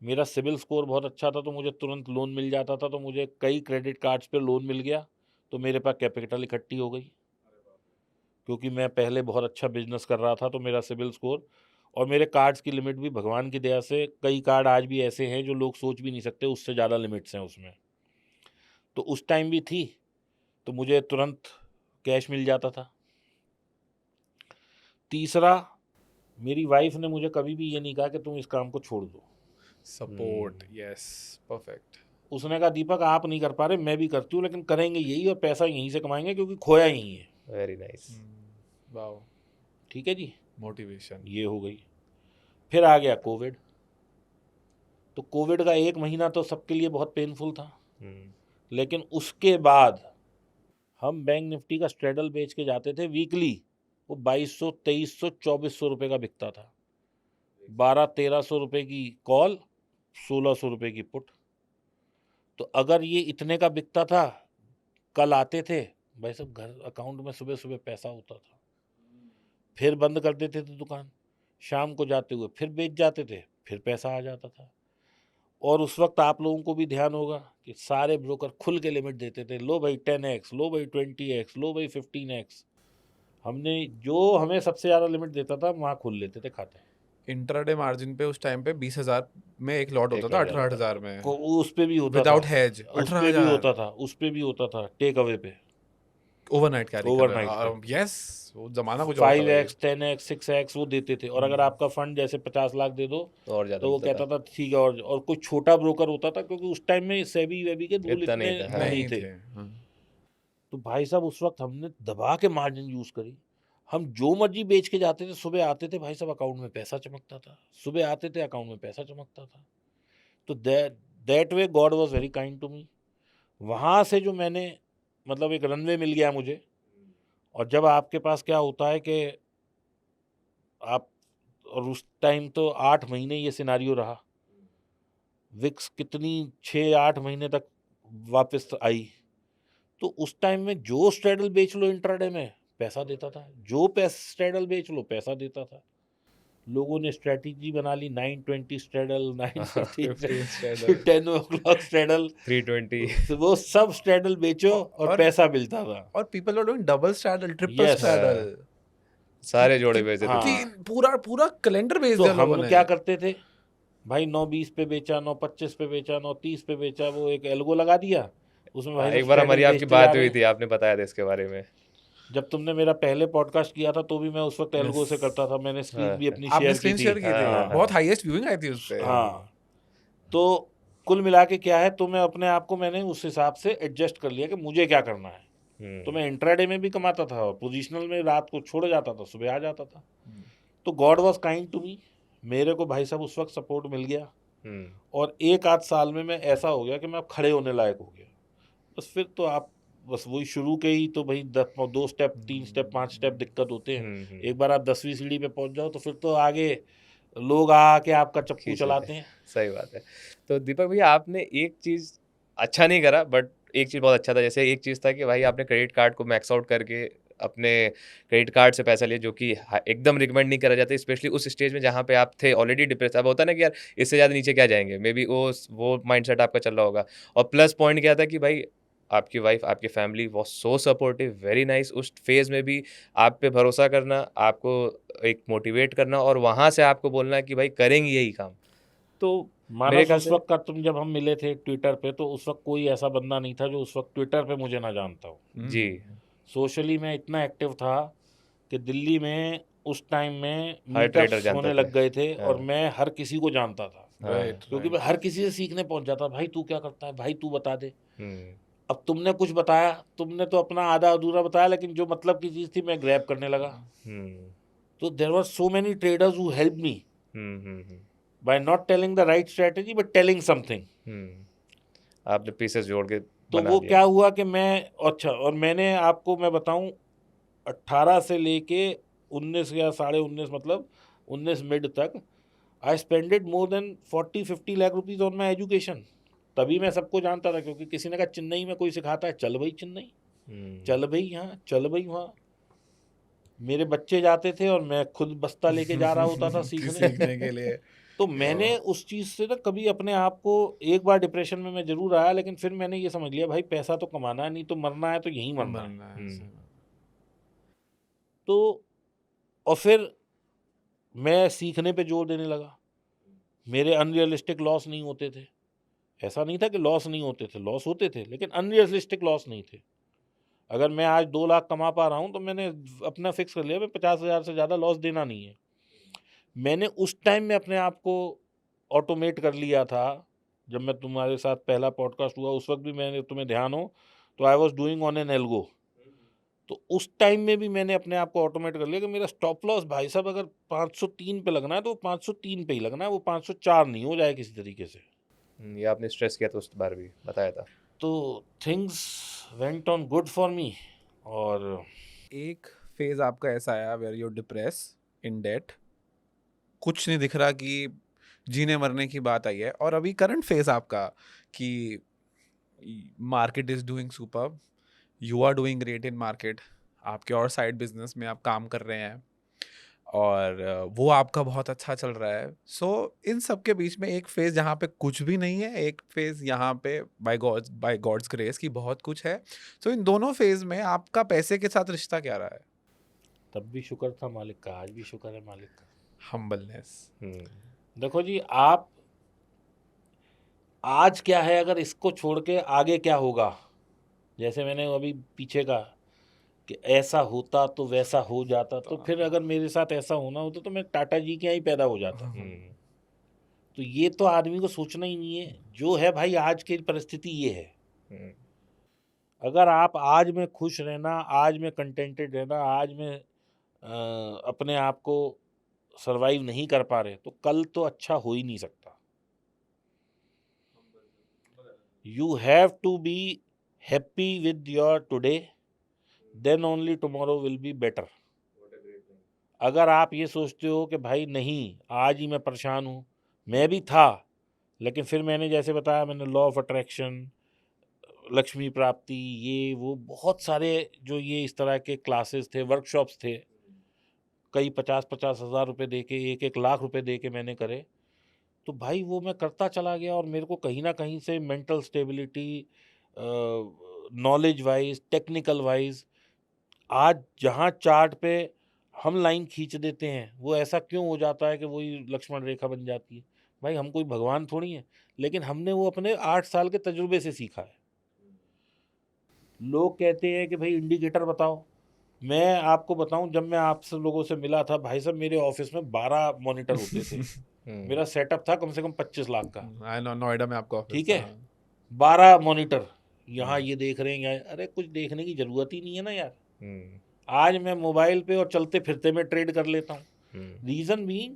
मेरा सिबिल स्कोर बहुत अच्छा था, तो मुझे तुरंत लोन मिल जाता था। तो मुझे कई क्रेडिट कार्ड्स पे लोन मिल गया, तो मेरे पास कैपिटल इकट्ठी हो गई, क्योंकि मैं पहले बहुत अच्छा बिजनेस कर रहा था। तो मेरा सिबिल स्कोर और मेरे कार्ड्स की लिमिट भी भगवान की दया से, कई कार्ड आज भी ऐसे हैं जो लोग सोच भी नहीं सकते, उससे ज़्यादा लिमिट्स हैं उसमें। तो उस टाइम भी थी, तो मुझे तुरंत कैश मिल जाता था। तीसरा, मेरी वाइफ ने मुझे कभी भी ये नहीं कहा कि तुम इस काम को छोड़ दो। Support, yes, perfect. उसने कहा दीपक आप नहीं कर पा रहे, मैं भी करती हूँ, लेकिन करेंगे यही और पैसा यहीं से कमाएंगे, क्योंकि खोया यहीं है। Very nice. वाओ, ठीक है जी, मोटिवेशन। ये हो गई। फिर आ गया कोविड। तो कोविड का 1 महीना तो सबके लिए बहुत पेनफुल था, लेकिन उसके बाद हम बैंक निफ्टी का स्ट्रेडल बेच के जाते थे वीकली। वो 2200, 2300, 2400 रुपये का बिकता था। 1200-1300 रुपये की कॉल, 1600 रुपये की पुट। तो अगर ये इतने का बिकता था, कल आते थे भाई साहब घर अकाउंट में सुबह सुबह पैसा होता था। फिर बंद कर देते थे दुकान, शाम को जाते हुए फिर बेच जाते थे, फिर पैसा आ जाता था। और उस वक्त आप लोगों को भी ध्यान होगा कि सारे ब्रोकर खुल के लिमिट देते थे, लो भाई 10x, लो भाई 20x, लो भाई 15x। हमने जो हमें सबसे ज़्यादा लिमिट देता था वहाँ खोल लेते थे खाते। इंट्राडे मार्जिन पे उस टाइम पे 20,000 में एक लॉट एक होता था, लॉट 18,000 में उस पे भी होता विदाउट था, हेज, उस पे भी 18,000 होता था, उस पे भी होता था टेक अवे पे, ओवरनाइट कैरी कर ओवरनाइट रहे पे। यस, वो जमाना कुछ और था भाई। 5x 10x 6x वो देते थे। और अगर आपका फंड जैसे 50 लाख दे दो तो और ज़्यादा तो वो मिलता कहता था। था ठीक है। और कोई छोटा ब्रोकर होता था, क्योंकि उस टाइम में सेबी वेबी के रूल इतना इतने नहीं था, हाँ। नहीं नहीं थे। थे, हाँ। तो भाई साहब उस वक्त हमने दबा के मार्जिन यूज करी। हम जो मर्जी बेच के जाते थे, सुबह आते थे भाई साहब अकाउंट में पैसा चमकता था, सुबह आते थे अकाउंट में पैसा चमकता था। तो that way God was very kind to me. वहाँ से जो मैंने मतलब एक रनवे मिल गया मुझे। और जब आपके पास क्या होता है कि आप, और उस टाइम तो 8 महीने ये सिनारियो रहा, विक्स कितनी 6-8 महीने तक वापस आई। तो उस टाइम में जो स्ट्रेडल बेच लो इंट्राडे में पैसा देता था, जो स्ट्रेडल बेच लो पैसा देता था। लोगों ने स्ट्रेटेजी बना ली 920 स्ट्रेडल, 915 15 स्ट्रेडल, 10 ओ क्लॉक स्ट्रेडल। 320। वो सब स्ट्रेडल बेचो और और पैसा मिलता था। और people are doing double straddle, triple Yes. Straddle, सारे जोड़े बेचते थे। हाँ। तीन पूरा पूरा कैलेंडर बेच तो दिया लोगों हम ने। क्या करते थे भाई, 9:20 पे बेचा, 9:25 पे बेचा, 9:30 पे बेचा, वो एक एल्गो लगा दिया उसमें भाई एक सब बार हमारी स्ट्रेडल आपकी बेचते जा बात रहे हुई हैं। थी, आपने बताया था इसके बारे में। जब तुमने मेरा पहले पॉडकास्ट किया था तो भी मैं उस वक्त एल्गो से Yes. करता था, मैंने स्क्रीन भी हाँ, अपनी आपने शेयर की स्क्रीन थी। शेयर की थी, हाँ, बहुत हाँ। हाईएस्ट व्यूइंग आई थी उस पे। हाँ। तो कुल मिला के क्या है, तो मैं अपने आप को मैंने उस हिसाब से एडजस्ट कर लिया कि मुझे क्या करना है। तो मैं इंट्राडे में भी कमाता था और पोजिशनल में रात को छोड़ जाता था, सुबह आ जाता था। तो God was kind to me. मेरे को भाई साहब उस वक्त सपोर्ट मिल गया। और 1-8 साल में मैं ऐसा हो गया कि मैं अब खड़े होने लायक हो गया। बस फिर तो आप बस वही शुरू के ही तो भाई 2 स्टेप 3 स्टेप 5 स्टेप दिक्कत होते हैं। एक बार आप 10वीं सीढ़ी पे पहुंच जाओ तो फिर तो आगे लोग आके आपका चप्पू खींच चलाते लेते हैं। सही बात है। तो दीपक भैया, आपने एक चीज़ अच्छा नहीं करा, बट एक चीज़ बहुत अच्छा था। जैसे एक चीज़ था कि भाई आपने क्रेडिट कार्ड को मैक्स आउट करके अपने क्रेडिट कार्ड से पैसा लिया, जो कि एकदम रिकमेंड नहीं करा जाता, स्पेशली उस स्टेज में जहाँ पे आप थे ऑलरेडी डिप्रेस। अब होता है ना कि यार इससे ज़्यादा नीचे क्या जाएंगे, मे बी वो माइंडसेट आपका चल रहा होगा। और प्लस पॉइंट क्या था कि भाई आपकी वाइफ, आपकी family was so supportive, very nice. उस फेज़ में भी आप पे भरोसा करना, आपको एक मोटिवेट करना और वहाँ से आपको बोलना कि भाई करेंगे यही काम। तो मेरे मानस ख्याल उस से वक्त का तुम जब हम मिले थे ट्विटर पे, तो उस वक्त कोई ऐसा बंदा नहीं था जो उस वक्त ट्विटर पे मुझे ना जानता हो। जी, सोशली मैं इतना एक्टिव था कि दिल्ली में उस टाइम में हर ट्रेडर मीटअप्स जानते होने थे। लग गए थे और हाँ, मैं हर किसी को जानता था। राइट, क्योंकि मैं हर किसी से सीखने पहुंच जाता, भाई तू क्या करता है, भाई तू बता दे। हुँ, अब तुमने कुछ बताया, तुमने तो अपना आधा अधूरा बताया, लेकिन जो मतलब की चीज़ थी मैं ग्रैब करने लगा। हुँ, तो there were so many traders who help me हुँ। By not telling the right strategy but telling something. आपने पीसेस जोड़ के तो बना वो लिया। क्या हुआ कि मैं, अच्छा, और मैंने आपको मैं बताऊं 18 से लेके 19 या 19.5 मतलब 19 मिड तक I spended more than 40-50 lakh rupees on my education. तभी मैं सबको जानता था, क्योंकि किसी ने कहा चेन्नई में कोई सिखाता है, चल भाई चेन्नई, चल भाई यहाँ, चल भाई वहाँ। मेरे बच्चे जाते थे और मैं खुद बस्ता लेके जा रहा होता था सीखने। सीखने के लिए। तो मैंने उस चीज़ से ना कभी अपने आप को, एक बार डिप्रेशन में मैं जरूर आया, लेकिन फिर मैंने ये समझ लिया भाई पैसा तो कमाना है, नहीं तो मरना है तो यहीं मरना है। मरना है, हुँ। सही बात। तो और फिर मैं सीखने पे जोर देने लगा। मेरे अनरियलिस्टिक लॉस नहीं होते थे। ऐसा नहीं था कि लॉस नहीं होते थे, लॉस होते थे, लेकिन अनरियलिस्टिक लॉस नहीं थे। अगर मैं आज 2 लाख कमा पा रहा हूँ तो मैंने अपना फिक्स कर लिया, मैं 50,000 से ज़्यादा लॉस देना नहीं है। मैंने उस टाइम में अपने आप को ऑटोमेट कर लिया था। जब मैं तुम्हारे साथ पहला पॉडकास्ट हुआ उस वक्त भी मैंने, तुम्हें ध्यान हो तो I was doing on an algo. तो उस टाइम में भी मैंने अपने आप को ऑटोमेट कर लिया कि मेरा स्टॉप लॉस भाई साहब अगर 503 पे लगना है तो 503 पे ही लगना है, वो 504 नहीं हो जाए किसी तरीके से। ये आपने स्ट्रेस किया था उस बार भी बताया था। तो things went on good for me. और एक फेज आपका ऐसा आया where you depress, in debt, कुछ नहीं दिख रहा, कि जीने मरने की बात आई है। और अभी करंट फेज आपका कि market is doing superb, you are doing great in market, आपके और साइड बिजनेस में आप काम कर रहे हैं और वो आपका बहुत अच्छा चल रहा है। सो इन सब के बीच में एक फेज जहाँ पे कुछ भी नहीं है, एक फेज यहाँ पे बाय गॉड्स ग्रेस की बहुत कुछ है। सो इन दोनों फेज में आपका पैसे के साथ रिश्ता क्या रहा है? तब भी शुक्र था मालिक का, आज भी शुक्र है मालिक का। हम्बलनेस। देखो जी, आप आज क्या है, अगर इसको छोड़ के आगे क्या होगा, जैसे मैंने अभी पीछे कहा कि ऐसा होता तो वैसा हो जाता, तो फिर अगर मेरे साथ ऐसा होना होता तो मैं टाटा जी के यहाँ ही पैदा हो जाता। तो ये तो आदमी को सोचना ही नहीं है, जो है भाई आज की परिस्थिति ये है। अगर आप आज में खुश रहना, आज में कंटेंटेड रहना, आज में अपने आप को सरवाइव नहीं कर पा रहे, तो कल तो अच्छा हो ही नहीं सकता। You have to be happy with your today, then only tomorrow will be better. अगर आप ये सोचते हो कि भाई नहीं आज ही मैं परेशान हूँ, मैं भी था, लेकिन फिर मैंने जैसे बताया, मैंने लॉ ऑफ अट्रैक्शन, लक्ष्मी प्राप्ति, ये वो बहुत सारे जो ये इस तरह के क्लासेस थे, वर्कशॉप्स थे, कई 50-50 हज़ार रुपये दे के, 1-1 लाख रुपए दे के मैंने करे। तो भाई वो मैं करता चला गया, और मेरे को कहीं ना कहीं से mental stability, knowledge wise, technical wise, आज जहाँ चार्ट पे हम लाइन खींच देते हैं, वो ऐसा क्यों हो जाता है कि वही लक्ष्मण रेखा बन जाती है। भाई हम कोई भगवान थोड़ी हैं, लेकिन हमने वो अपने 8 साल के तजुर्बे से सीखा है। लोग कहते हैं कि भाई इंडिकेटर बताओ, मैं आपको बताऊं, जब मैं आपसे लोगों से मिला था भाई साहब, मेरे ऑफिस में 12 मॉनिटर होते थे। मेरा सेटअप था कम से कम 25 लाख का। नोएडा में आपका ऑफिस ठीक था, है, हाँ। 12 मॉनिटर, यहाँ ये देख रहे हैं, यहाँ, अरे कुछ देखने की जरूरत ही नहीं है ना यार। आज मैं मोबाइल पे और चलते फिरते में ट्रेड कर लेता हूँ। रीजन बीइंग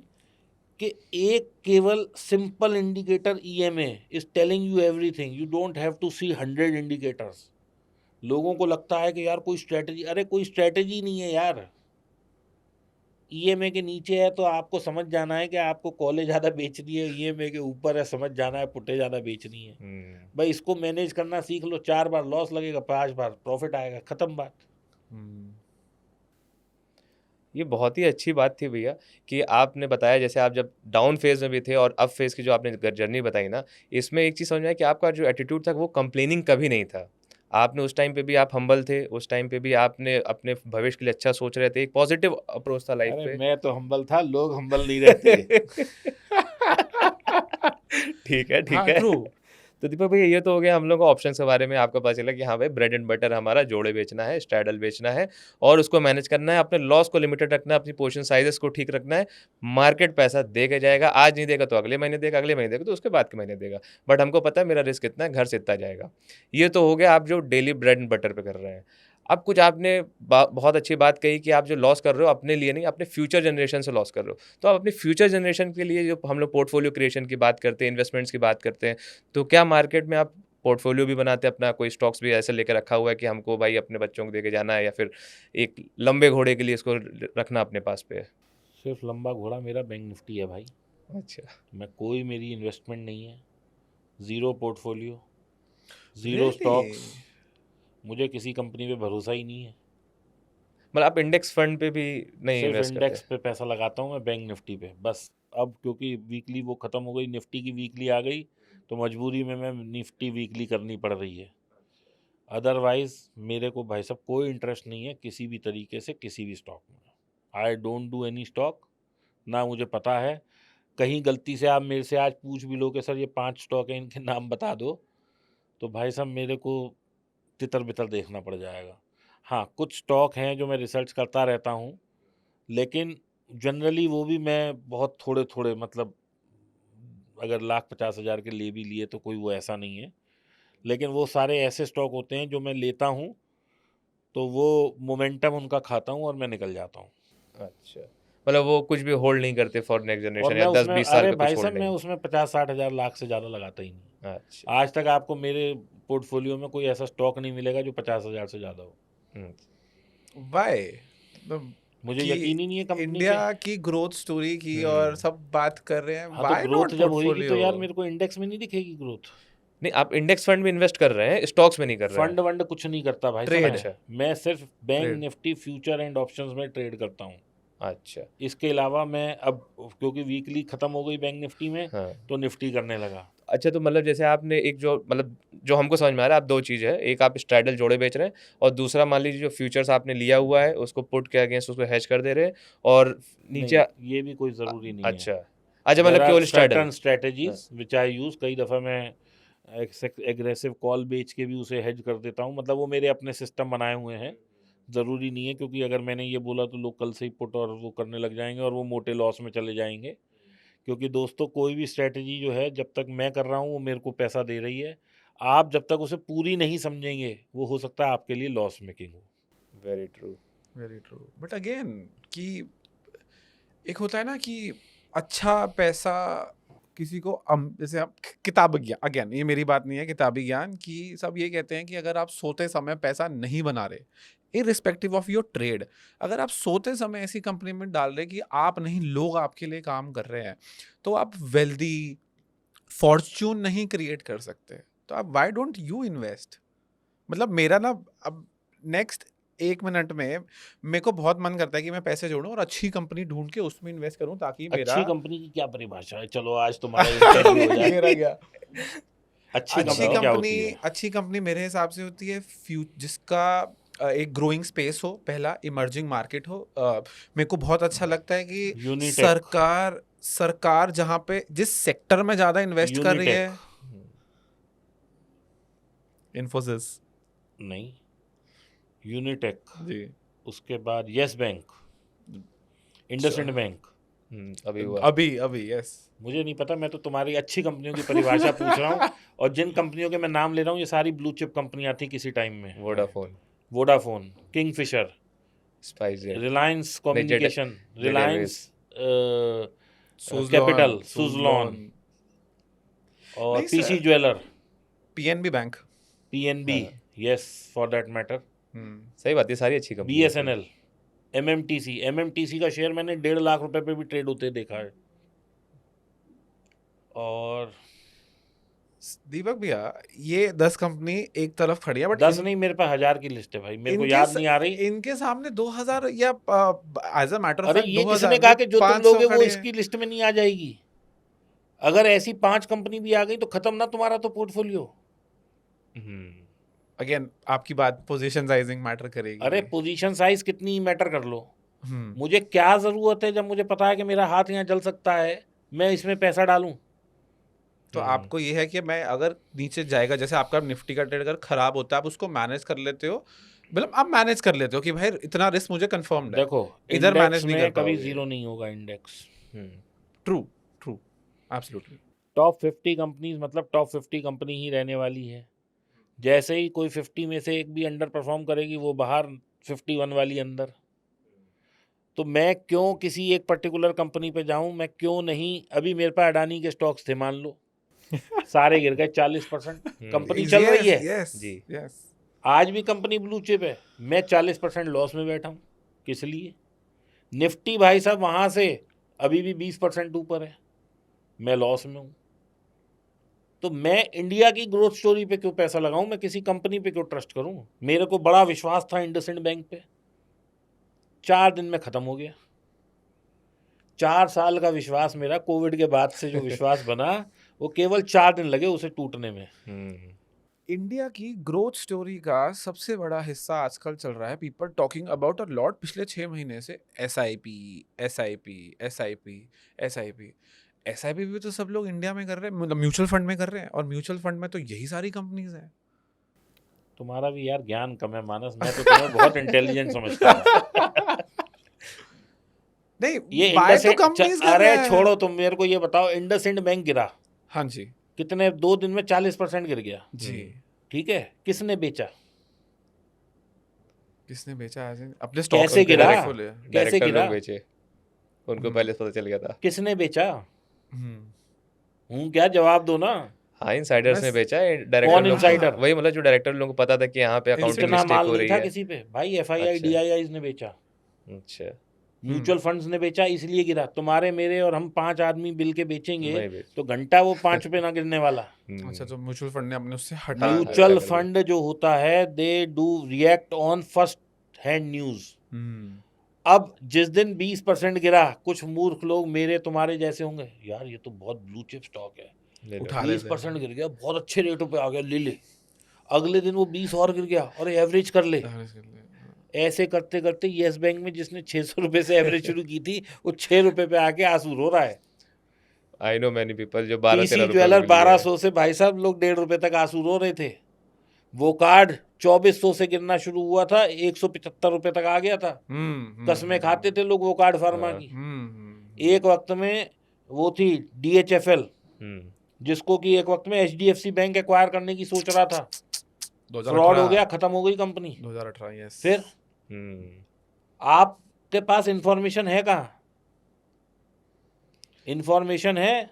कि एक केवल simple indicator EMA is telling you everything, you don't have to see 100 indicators. लोगों को लगता है कि यार कोई स्ट्रेटजी, अरे कोई स्ट्रेटजी नहीं है यार। EMA के नीचे है तो आपको समझ जाना है कि आपको कॉलेज ज़्यादा बेचनी है, EMA के ऊपर है समझ जाना है पुट्टे ज़्यादा बेचनी है। भाई इसको मैनेज करना सीख लो, 4 बार लॉस लगेगा, 5 बार प्रॉफिट आएगा, ख़त्म बात। ये बहुत ही अच्छी बात थी भैया कि आपने बताया, जैसे आप जब डाउन फेज में भी थे और अप फेज की जो आपने जर्नी बताई ना, इसमें एक चीज़ समझ में आया कि आपका जो एटीट्यूड था वो कंप्लेनिंग कभी नहीं था। आपने उस टाइम पे भी आप हम्बल थे, उस टाइम पे भी आपने अपने भविष्य के लिए अच्छा सोच रहे थे, एक पॉजिटिव अप्रोच था लाइफ अरे पे। मैं तो हम्बल था, लोग हम्बल नहीं रहते। ठीक है, ठीक हाँ, है। ट्रू। तो दीपक भैया, ये तो हो गया हम लोग को ऑप्शंस के बारे में, आपको पता चला कि हाँ भाई ब्रेड एंड बटर हमारा जोड़े बेचना है, स्ट्रैडल बेचना है और उसको मैनेज करना है, अपने लॉस को लिमिटेड रखना है, अपनी पोजीशन साइजेस को ठीक रखना है। मार्केट पैसा दे के जाएगा, आज नहीं देगा तो अगले महीने देगा, अगले महीने देगा तो उसके बाद के महीने देगा, बट हमको पता है मेरा रिस्क कितना है, घर से इतना जाएगा। ये तो हो गया आप जो डेली ब्रेड एंड बटर पे कर रहे हैं। अब कुछ आपने बहुत अच्छी बात कही कि आप जो लॉस कर रहे हो अपने लिए नहीं, अपने फ्यूचर जनरेशन से लॉस कर रहे हो। तो आप अपनी फ्यूचर जनरेशन के लिए जो हम लोग पोर्टफोलियो क्रिएशन की बात करते हैं, इन्वेस्टमेंट्स की बात करते हैं, तो क्या मार्केट में आप पोर्टफोलियो भी बनाते हैं अपना, कोई स्टॉक्स भी ऐसे लेकर रखा हुआ है कि हमको भाई अपने बच्चों को देके जाना है, या फिर एक लंबे घोड़े के लिए इसको रखना अपने पास पे? सिर्फ लंबा घोड़ा मेरा बैंक निफ्टी है भाई। अच्छा, मैं कोई मेरी इन्वेस्टमेंट नहीं है, zero portfolio, zero Really? Stocks, मुझे किसी कंपनी पे भरोसा ही नहीं है। मतलब आप इंडेक्स फंड पे भी नहीं सिर्फ इन्वेस्ट इंडेक्स करते? पे पैसा लगाता हूँ मैं, बैंक निफ्टी पे बस। अब क्योंकि वीकली वो ख़त्म हो गई, निफ्टी की वीकली आ गई, तो मजबूरी में मैं निफ्टी वीकली करनी पड़ रही है। अदरवाइज़ मेरे को भाई साहब कोई इंटरेस्ट नहीं है किसी भी तरीके से किसी भी स्टॉक में। I don't do any stock, ना मुझे पता है। कहीं गलती से आप मेरे से आज पूछ भी लो कि सर ये 5 स्टॉक हैं, इनके नाम बता दो, तो भाई साहब मेरे को तितर बितर देखना पड़ जाएगा। हाँ, कुछ स्टॉक हैं जो मैं रिसर्च करता रहता हूँ, लेकिन जनरली वो भी मैं बहुत थोड़े थोड़े, मतलब अगर 1,50,000 के ले भी लिए तो कोई वो ऐसा नहीं है, लेकिन वो सारे ऐसे स्टॉक होते हैं जो मैं लेता हूँ तो वो मोमेंटम उनका खाता हूँ और मैं निकल जाता हूँ। अच्छा, मतलब वो कुछ भी होल्ड नहीं करते फॉर नेक्स्ट और जनरेशन, मैं या उसमें, 10-20 साल अरे का भाई कुछ साहब होल्ड मैं नहीं? उसमें 50-60 हज़ार लाख से ज़्यादा लगाता ही नहीं। अच्छा। आज तक आपको मेरे पोर्टफोलियो में कोई ऐसा स्टॉक नहीं मिलेगा जो 50,000 से ज़्यादा हो। वाई? मुझे कि यकीन ही नहीं है कंपनी पे। इंडिया की ग्रोथ स्टोरी की और सब बात कर रहे हैं, हाँ, तो व्हाई ग्रोथ नॉट जब होएगी तो यार पोर्टफोलियो? मेरे को इंडेक्स में नहीं दिखेगी ग्रोथ। नहीं, आप इंडेक्स फंड में इन्वेस्ट कर रहे हैं, स्टॉक्स में नहीं कर रहे हैं? फंड वंड कुछ नहीं करता भाई साहब। ट्रेड। अच्छा, मैं सिर्फ bank trade. Nifty future and options में ट्रेड करता हूँ। अच्छा। इसके अलावा मैं अब, क्योंकि वीकली खत्म हो गई बैंक निफ्टी में, हाँ। तो निफ्टी करने लगा। अच्छा, तो मतलब जैसे आपने एक जो मतलब जो हमको समझ में आ रहा है, आप 2 चीज़ है, एक आप स्ट्रैडल जोड़े बेच रहे हैं और दूसरा मान लीजिए जो फ्यूचर्स आपने लिया हुआ है उसको पुट के अगेंस्ट उसको हेज कर दे रहे हैं और नीचे नहीं, ये भी कोई ज़रूरी नहीं है। अच्छा। अच्छा, देयर मतलब आर केवल स्ट्रैडल। सर्टेन स्ट्रेटजीज विच आई यूज। कई दफ़ा मैं एग्रेसिव कॉल बेच के भी उसे हेज कर देता हूँ, मतलब वो मेरे अपने सिस्टम बनाए हुए हैं। ज़रूरी नहीं है, क्योंकि अगर मैंने ये बोला तो लोग कल से ही पुट और वो करने लग जाएंगे और वो मोटे लॉस में चले जाएंगे। क्योंकि दोस्तों, कोई भी स्ट्रेटजी जो है, जब तक मैं कर रहा हूँ वो मेरे को पैसा दे रही है। आप जब तक उसे पूरी नहीं समझेंगे, वो हो सकता है आपके लिए लॉस मेकिंग हो। Very true. Very true. But again कि एक होता है ना कि अच्छा पैसा किसी को जैसे आप किताब ज्ञान, अगेन ये मेरी बात नहीं है, किताबी ज्ञान कि सब ये कहते हैं कि अगर आप सोते समय पैसा नहीं बना रहे, इररिस्पेक्टिव ऑफ योर ट्रेड, अगर आप सोते समय ऐसी कंपनी में डाल रहे कि आप नहीं, लोग आपके लिए काम कर रहे हैं, तो आप वेल्दी फॉर्च्यून नहीं क्रिएट कर सकते। तो आप व्हाई डोंट यू इन्वेस्ट? मतलब मेरा ना अब नेक्स्ट 1 मिनट में मेरे को बहुत मन करता है कि मैं पैसे जोड़ूं और अच्छी कंपनी ढूंढ के उसमें इन्वेस्ट करूं ताकि मेरा अच्छी कंपनी की क्या परिभाषा है? चलो आज तुम्हारा इंटरव्यू हो जाए। मेरा क्या अच्छी अच्छी कंपनी क्या कंपनी, होती है? अच्छी कंपनी मेरे हिसाब से होती है जिसका एक ग्रोइंग स्पेस हो, पहला इमर्जिंग मार्केट हो। मेरे को बहुत अच्छा लगता है कि यूनिटेक। सरकार जहाँ पे जिस सेक्टर में ज्यादा इन्वेस्ट कर रही है। यूनिटेक इन्फोसिस। नहीं, यूनिटेक। जी। उसके बाद यस बैंक, इंडसइंड बैंक। अभी हुआ। अभी यस। मुझे नहीं पता, मैं तो तुम्हारी अच्छी कंपनियों की परिभाषा पूछ रहा हूँ। और जिन कंपनियों के मैं नाम ले रहा हूँ, ये सारी ब्लू चिप कंपनियां थी किसी टाइम में। Vodafone, Vodafone, Kingfisher, SpiceJet, Reliance नहीं, Jet communication, Jet Reliance Suzlon, capital, Suzlon, और नहीं PC sir, jeweller, PNB bank. PNB, हाँ। यस फॉर दैट मैटर, सही बात है, सारी अच्छी कंपनी है। BSNL, MMTC. एमएमटीसी का शेयर मैंने 1.5 लाख रुपए पे भी ट्रेड होते देखा है। और दीपक भैया, ये 10 कंपनी एक तरफ खड़ी है, बट 10 नहीं, मेरे पास 1000 की लिस्ट है भाई, मेरे को इनके याद नहीं आ रही। इनके सामने 2000 या एज अ मैटर ऑफ अरे फैक्ट ये 2000 किसने कहा कि जो तुम 500 लोगे वो खड़े हैं। इसकी लिस्ट में नहीं आ जाएगी? अगर ऐसी 5 कंपनी भी आ गई तो खत्म ना तुम्हारा तो पोर्टफोलियो। अगेन आपकी बात पोजीशन साइजिंग मैटर करेगी। अरे पोजीशन साइज कितनी मैटर कर लो, हम्म मुझे क्या जरूरत है, जब मुझे पता है कि मेरा हाथ यहाँ जल सकता है, मैं इसमें पैसा डालूं। तो आपको ये है कि मैं अगर नीचे जाएगा, जैसे आपका निफ्टी का ट्रेड अगर खराब होता है, आप उसको मैनेज कर लेते हो, मतलब आप मैनेज कर लेते हो कि भाई इतना रिस्क मुझे कंफर्म्ड है, देखो, इधर इंडेक्स मैनेज नहीं कर में कभी पाओगे। जीरो नहीं होगा index. True true, absolutely. Top 50 companies मतलब टॉप 50 कंपनी ही रहने वाली है। जैसे ही कोई 50 में से एक भी अंडर परफॉर्म करेगी, वो बाहर, 51 वाली अंदर। तो मैं क्यों किसी एक पर्टिकुलर कंपनी पे जाऊं? मैं क्यों नहीं, अभी मेरे पास अडानी के स्टॉक्स थे मान लो, सारे गिर गए 40%। कंपनी चल रही है यस जी। यस। आज भी, कंपनी ब्लू चिप है, मैं 40% लॉस में बैठा हूँ। किस लिए? निफ्टी भाई साहब वहाँ से अभी भी 20% ऊपर है, मैं लॉस में हूँ। तो मैं इंडिया की ग्रोथ स्टोरी पे क्यों पैसा लगाऊं? मैं किसी कंपनी पे क्यों ट्रस्ट करूं? मेरे को बड़ा विश्वास था इंडसइंड बैंक पे, 4 दिन में खत्म हो गया। 4 साल का विश्वास मेरा, कोविड के बाद से जो विश्वास बना, वो केवल 4 दिन लगे उसे टूटने में। इंडिया की ग्रोथ स्टोरी का सबसे बड़ा हिस्सा आजकल चल रहा है, people talking about a lot पिछले 6 महीने से, SIP SIP SIP SIP SIP भी तो सब लोग इंडिया में कर रहे हैं, मतलब म्यूचुअल फंड में कर रहे हैं, और म्यूचुअल फंड में तो यही सारी कंपनीज हैं। तुम्हारा भी यार ज्ञान कम है मानस, मैं तो तुम्हें बहुत इंटेलिजेंट समझता हूँ। नहीं, ये बाय तो इंडसइंड, कंपनीज कर अरे रहे हैं। छोड़ो, तुम मेरे को ये बताओ, इंडसइंड बैंक गिरा हाँ जी कितने, 2 दिन में 40% गिर गया। जी। ठीक है, किसने बेचा? किसने बेचा? अपने स्टॉक कैसे गिरा? कैसे डायरेक्टर गिरा? लोग बेचे, उनको पहले पता चल गया था। किसने बेचा? क्या जवाब दो ना। हाँ, इनसाइडर्स ने बस। बेचा है, डायरेक्टर कौन लोग। insider? वही मतलब जो डायरेक्टर लोगों को पता था कि यहाँ पे अकाउंटिंग इतना मिस्टेक माल हो नहीं रही था है। किसी पे भाई, FII अच्छा। DIIs ने बेचा, अच्छा, म्यूचुअल फंड्स ने बेचा, इसलिए गिरा। तुम्हारे मेरे और हम 5 आदमी बिल के बेचेंगे नहीं बेच। तो घंटा वो 5 रुपए ना गिरने वाला। अच्छा, तो म्यूचुअल फंड ने अपने उससे हटा म्यूचुअल कर दिया। फंड जो होता है, they do react on first hand news. अब जिस दिन 20% गिरा, कुछ मूर्ख लोग मेरे तुम्हारे जैसे होंगे, यार ये तो बहुत ब्लू चिप स्टॉक है, ले लो। उठा लेते 20% गिर गया, बहुत अच्छे रेटों पे आ गया, ले ले। अगले दिन वो 20 और गिर गया, और एवरेज कर ले। ऐसे करते करते येस बैंक में जिसने 600 रुपए से एवरेज शुरू की थी, वो 6 रुपए पे आके आंसू रो रहा है। आई नो मैनी पीपल जो 12-13 टीसी रुपए ज्वेलर में लिए हैं। 1200 से भाई साहब लोग 1.5 रुपए तक आंसू रो रहे थे। वो कार्ड 2400 से गिरना शुरू हुआ था, 175 रुपए तक आ गया था। कसमें खाते थे लोग वो कार्ड फार्मा हाँ। की। एक वक्त में वो थी DHFL, जिसको कि एक वक्त में HDFC बैंक एक्वायर करने की सोच रहा था, फ्रॉड हो गया, खत्म हो गई कंपनी। 2018 यस। फिर आपके पास इंफॉर्मेशन है कहाँ? इंफॉर्मेशन है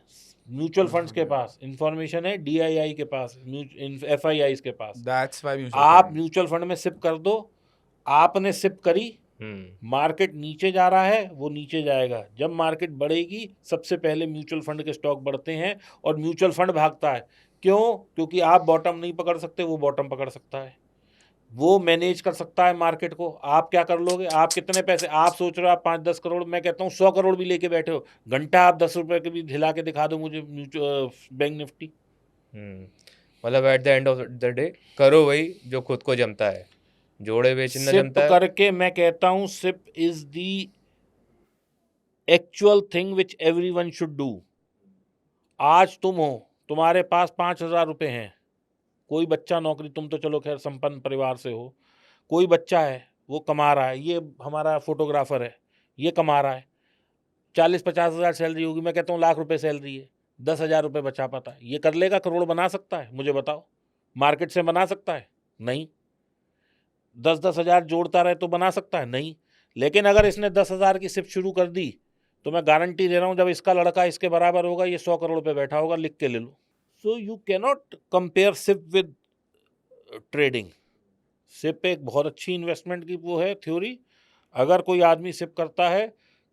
म्यूचुअल फंड्स के पास, इंफॉर्मेशन है DII के पास, FIIs के पास। दैट्स व्हाई आप म्यूचुअल फंड में सिप कर दो, आपने सिप करी, मार्केट नीचे जा रहा है, वो नीचे जाएगा। जब मार्केट बढ़ेगी, सबसे पहले म्यूचुअल फंड के स्टॉक बढ़ते हैं और म्यूचुअल फंड भागता है। क्यों? क्योंकि आप बॉटम नहीं पकड़ सकते, वो बॉटम पकड़ सकता है, वो मैनेज कर सकता है मार्केट को। आप क्या कर लोगे? आप कितने पैसे, आप सोच रहे हो आप 5-10 करोड़, मैं कहता हूँ 100 करोड़ भी लेके बैठे हो, घंटा आप 10 रुपए के भी हिला के दिखा दो मुझे बैंक निफ्टी। मतलब at the end of the day करो वही जो खुद को जमता है, जोड़े बेचना सिप जमता है। करके मैं कहता हूँ SIP is the actual thing which everyone should do. आज तुम हो, तुम्हारे पास 5,000 रुपए हैं, कोई बच्चा नौकरी, तुम तो चलो खैर संपन्न परिवार से हो, कोई बच्चा है वो कमा रहा है, ये हमारा फोटोग्राफर है, ये कमा रहा है, 40-50 हज़ार सैलरी होगी, मैं कहता हूँ लाख रुपए सैलरी है, 10,000 रुपये बचा पाता है, ये कर लेगा? करोड़ बना सकता है? मुझे बताओ, मार्केट से बना सकता है? नहीं। 10-10 हज़ार जोड़ता रहे तो बना सकता है? नहीं। लेकिन अगर इसने 10,000 की सिप शुरू कर दी, तो मैं गारंटी दे रहा हूँ, जब इसका लड़का इसके बराबर होगा, ये 100 करोड़ पे बैठा होगा, लिख के ले लो। So you cannot compare SIP with trading. SIP एक बहुत अच्छी इन्वेस्टमेंट की वो है थ्योरी। अगर कोई आदमी सिप करता है,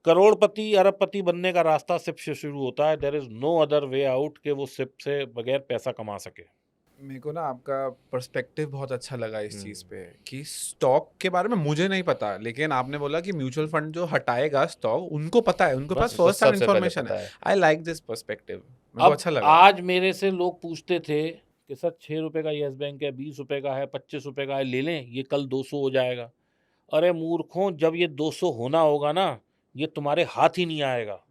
करोड़पति अरबपति बनने का रास्ता सिप से शुरू होता है। There is no other way out कि वो सिप से बगैर पैसा कमा सके। मेरे को ना आपका पर्सपेक्टिव बहुत अच्छा लगा इस चीज़ पे कि स्टॉक के बारे में मुझे नहीं पता, लेकिन आपने बोला कि म्यूचुअल फंड जो हटाएगा स्टॉक, उनको पता है, उनके बस, पास फर्स्ट हैंड सबसे पहले इन्फॉर्मेशन पता है। है। आई लाइक दिस पर्सपेक्टिव, मेरे को अब अच्छा लगा। आज मेरे से लोग पूछते थे कि सर 6 रुपए का येस बैंक है, 20 रुपए का है, 25 रुपए का है, ले लें, ये कल 200 हो जाएगा। अरे मूर्खों, जब ये 200 होना होगा ना, ये तुम्हारे हाथ ही नहीं आएगा।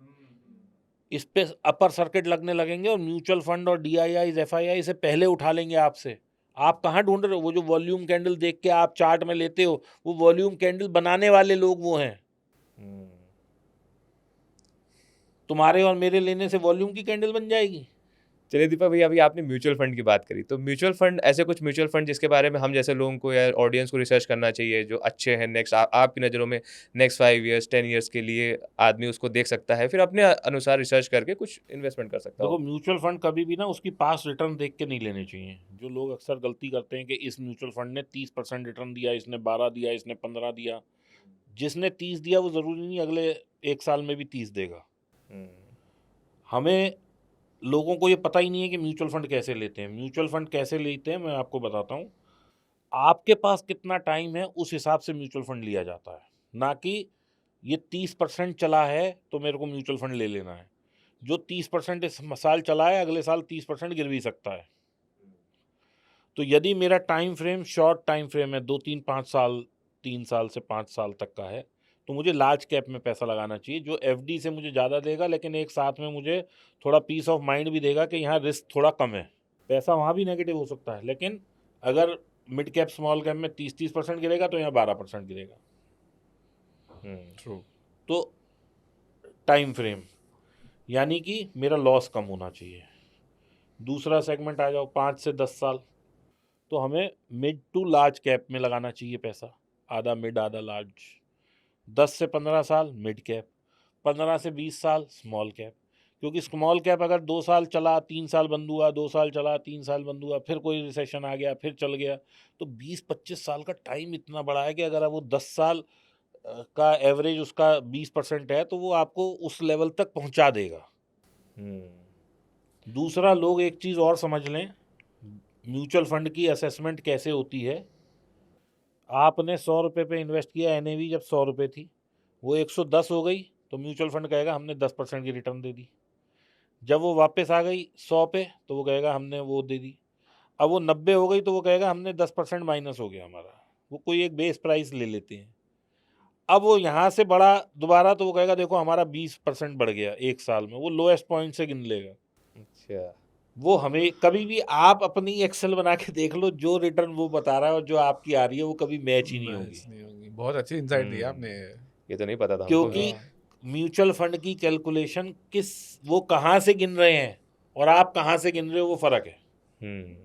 इस पे अपर सर्किट लगने लगेंगे और म्यूचुअल फंड और DII FII से पहले उठा लेंगे आपसे। आप कहाँ ढूंढ रहे हो? वो जो वॉल्यूम कैंडल देख के आप चार्ट में लेते हो, वो वॉल्यूम कैंडल बनाने वाले लोग वो हैं। तुम्हारे और मेरे लेने से वॉल्यूम की कैंडल बन जाएगी? चलिए दीपक भैया, अभी आपने म्यूचुअल फंड की बात करी, तो म्यूचुअल फंड, ऐसे कुछ म्यूचुअल फंड जिसके बारे में हम जैसे लोगों को या ऑडियंस को रिसर्च करना चाहिए, जो अच्छे हैं नेक्स्ट आपकी नज़रों में, नेक्स्ट 5 ईयर्स 10 ईयर्स के लिए आदमी उसको देख सकता है, फिर अपने अनुसार रिसर्च करके कुछ इन्वेस्टमेंट कर सकता देखो, हो। म्यूचुअल फंड कभी भी ना उसकी पास रिटर्न देख के नहीं लेने चाहिए। जो लोग अक्सर गलती करते हैं कि इस म्यूचुअल फंड ने 30% रिटर्न दिया, इसने 12 दिया, इसने 15 दिया। जिसने 30 दिया वो ज़रूरी नहीं अगले 1 साल में भी 30 देगा। हमें लोगों को ये पता ही नहीं है कि म्यूचुअल फंड कैसे लेते हैं। म्यूचुअल फंड कैसे लेते हैं मैं आपको बताता हूँ। आपके पास कितना टाइम है उस हिसाब से म्यूचुअल फंड लिया जाता है, ना कि ये 30% चला है तो मेरे को म्यूचुअल फंड ले लेना है। जो 30% इस साल चला है, अगले साल 30% गिर भी सकता है। तो यदि मेरा time frame short time frame है, 2-3-5 साल, 3 साल से 5 साल तक का है, तो मुझे लार्ज कैप में पैसा लगाना चाहिए, जो FD से मुझे ज़्यादा देगा, लेकिन एक साथ में मुझे थोड़ा पीस ऑफ माइंड भी देगा कि यहाँ रिस्क थोड़ा कम है। पैसा वहाँ भी नेगेटिव हो सकता है, लेकिन अगर मिड कैप स्मॉल कैप में 30% गिरेगा तो यहाँ 12% गिरेगा। ट्रू। तो टाइम फ्रेम यानी कि मेरा लॉस कम होना चाहिए। दूसरा सेगमेंट आ जाओ 5 से 10 साल, तो हमें मिड टू लार्ज कैप में लगाना चाहिए पैसा, आधा मिड आधा लार्ज। 10 से 15 साल मिड कैप, 15 से 20 साल स्मॉल कैप। क्योंकि स्मॉल कैप अगर 2 साल चला, 3 साल बंद हुआ, 2 साल चला, 3 साल बंद हुआ, फिर कोई रिसेशन आ गया, फिर चल गया, तो 20-25 साल का टाइम इतना बड़ा है कि अगर वो 10 साल का एवरेज उसका 20% है तो वो आपको उस लेवल तक पहुंचा देगा। दूसरा, लोग एक चीज़ और समझ लें, म्यूचुअल फंड की असेसमेंट कैसे होती है। आपने 100 रुपये पे इन्वेस्ट किया, NAV जब 100 रुपये थी, वो 110 हो गई तो म्यूचुअल फंड कहेगा हमने 10% की रिटर्न दे दी। जब वो वापस आ गई 100 पे तो वो कहेगा हमने वो दे दी। अब वो 90 हो गई तो वो कहेगा हमने 10% माइनस हो गया हमारा। वो कोई एक बेस प्राइस ले लेते हैं। अब वो यहाँ से बढ़ा दोबारा तो वो कहेगा देखो हमारा 20% बढ़ गया एक साल में। वो लोएस्ट पॉइंट से गिन लेगा। अच्छा। वो हमें कभी भी आप अपनी एक्सेल बना के देख लो, जो रिटर्न वो बता रहा है और जो आपकी आ रही है वो कभी मैच ही नहीं होगी। मैच नहीं होगी। बहुत अच्छी इंसाइट दी आपने। ये तो नहीं पता था हमको क्योंकि भी। म्यूचुअल फंड की कैलकुलेशन किस वो कहाँ से गिन रहे हैं और आप कहाँ से गिन रहे हो वो फर्क है। हम्म।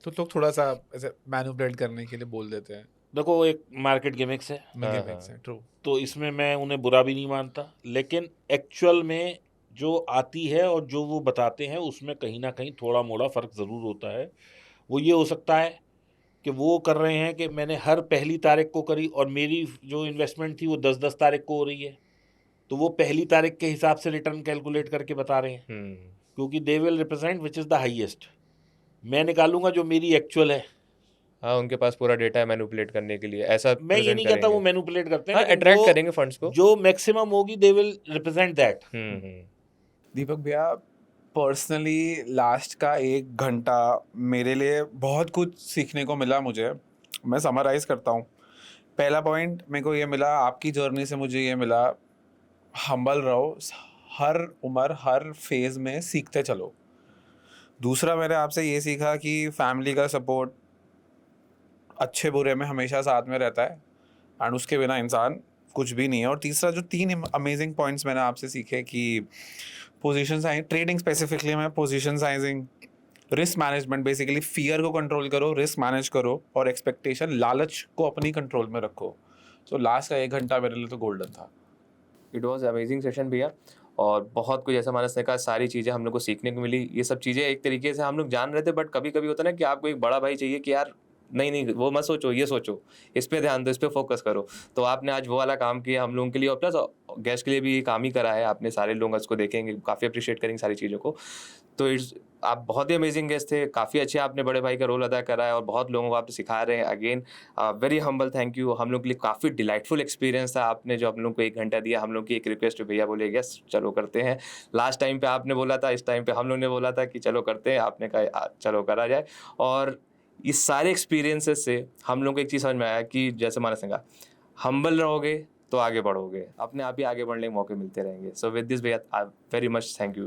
तो लोग थोड़ा सा ऐसे मैनिपुलेट करने के लिए बोल देते हैं। देखो एक मार्केट गिमिक्स है, गिमिक्स है, ट्रू। तो इसमें मैं उन्हें बुरा भी नहीं मानता, लेकिन एक्चुअल में जो आती है और जो वो बताते हैं उसमें कहीं ना कहीं थोड़ा मोड़ा फ़र्क ज़रूर होता है। वो ये हो सकता है कि वो कर रहे हैं कि मैंने हर पहली तारीख को करी और मेरी जो इन्वेस्टमेंट थी वो 10-10 तारीख को हो रही है, तो वो पहली तारीख के हिसाब से रिटर्न कैलकुलेट करके बता रहे हैं, क्योंकि they will represent which is the highest. मैं निकालूंगा जो मेरी एक्चुअल है। हाँ, उनके पास पूरा डेटा है मैनिपुलेट करने के लिए, ऐसा मैं ये प्रेजेंट नहीं कहता वो करेंगे। मैनिपुलेट करते हैं, हाँ, लेकिन अट्रैक्ट वो करेंगे फंड्स को। जो मैक्सिमम होगी दे विल रिप्रेजेंट दैट। दीपक भैया, पर्सनली लास्ट का 1 घंटा मेरे लिए बहुत कुछ सीखने को मिला मुझे। मैं समराइज़ करता हूँ। पहला पॉइंट मेरे को ये मिला, आपकी जर्नी से मुझे ये मिला, हम्बल रहो, हर उम्र हर फेज़ में सीखते चलो। दूसरा मैंने आपसे ये सीखा कि फैमिली का सपोर्ट अच्छे बुरे में हमेशा साथ में रहता है, एंड उसके बिना इंसान कुछ भी नहीं है। और तीसरा जो 3 अमेजिंग पॉइंट्स मैंने आपसे सीखे कि पोजीशन साइजिंग, ट्रेडिंग स्पेसिफिकली में position sizing, risk management, basically fear को कंट्रोल करो, रिस्क मैनेज करो, और एक्सपेक्टेशन, लालच को अपनी कंट्रोल में रखो। तो लास्ट का 1 घंटा मेरे लिए तो गोल्डन था। इट वॉज अमेजिंग सेशन भैया, और बहुत कुछ, जैसा मानस ने कहा, सारी चीज़ें हम लोग को सीखने को मिली। ये सब चीज़ें एक तरीके से हम लोग जान रहे थे, बट कभी कभी होता है ना कि आपको एक बड़ा भाई चाहिए कि यार नहीं नहीं वो मत सोचो, ये सोचो, इस पे ध्यान दो, इस पे फोकस करो। तो आपने आज वो वाला काम किया हम लोगों के लिए, और प्लस गेस्ट के लिए भी काम ही करा है आपने। सारे लोग उसको देखेंगे, काफ़ी अप्रिशिएट करेंगे सारी चीज़ों को। तो इट्स, आप बहुत ही अमेजिंग गेस्ट थे, काफ़ी अच्छे आपने बड़े भाई का रोल अदा करा है और बहुत लोगों को आप सिखा रहे हैं। Again very humble thank you. हम लोग के लिए काफ़ी डिलाइटफुल एक्सपीरियंस था आपने जो हम लोग को 1 घंटा दिया। हम लोग की एक रिक्वेस्ट भैया बोले यस चलो करते हैं। लास्ट टाइम पे आपने बोला था, इस टाइम पे हम लोग ने बोला था कि चलो करते हैं, आपने कहा चलो करा जाए। और इस सारे एक्सपीरियंसेस से हम लोग को एक चीज़ समझ में आया कि जैसे मानस ने कहा, हम्बल रहोगे तो आगे बढ़ोगे, अपने आप ही आगे बढ़ने के मौके मिलते रहेंगे। सो विद दिस भैया वेरी मच थैंक यू।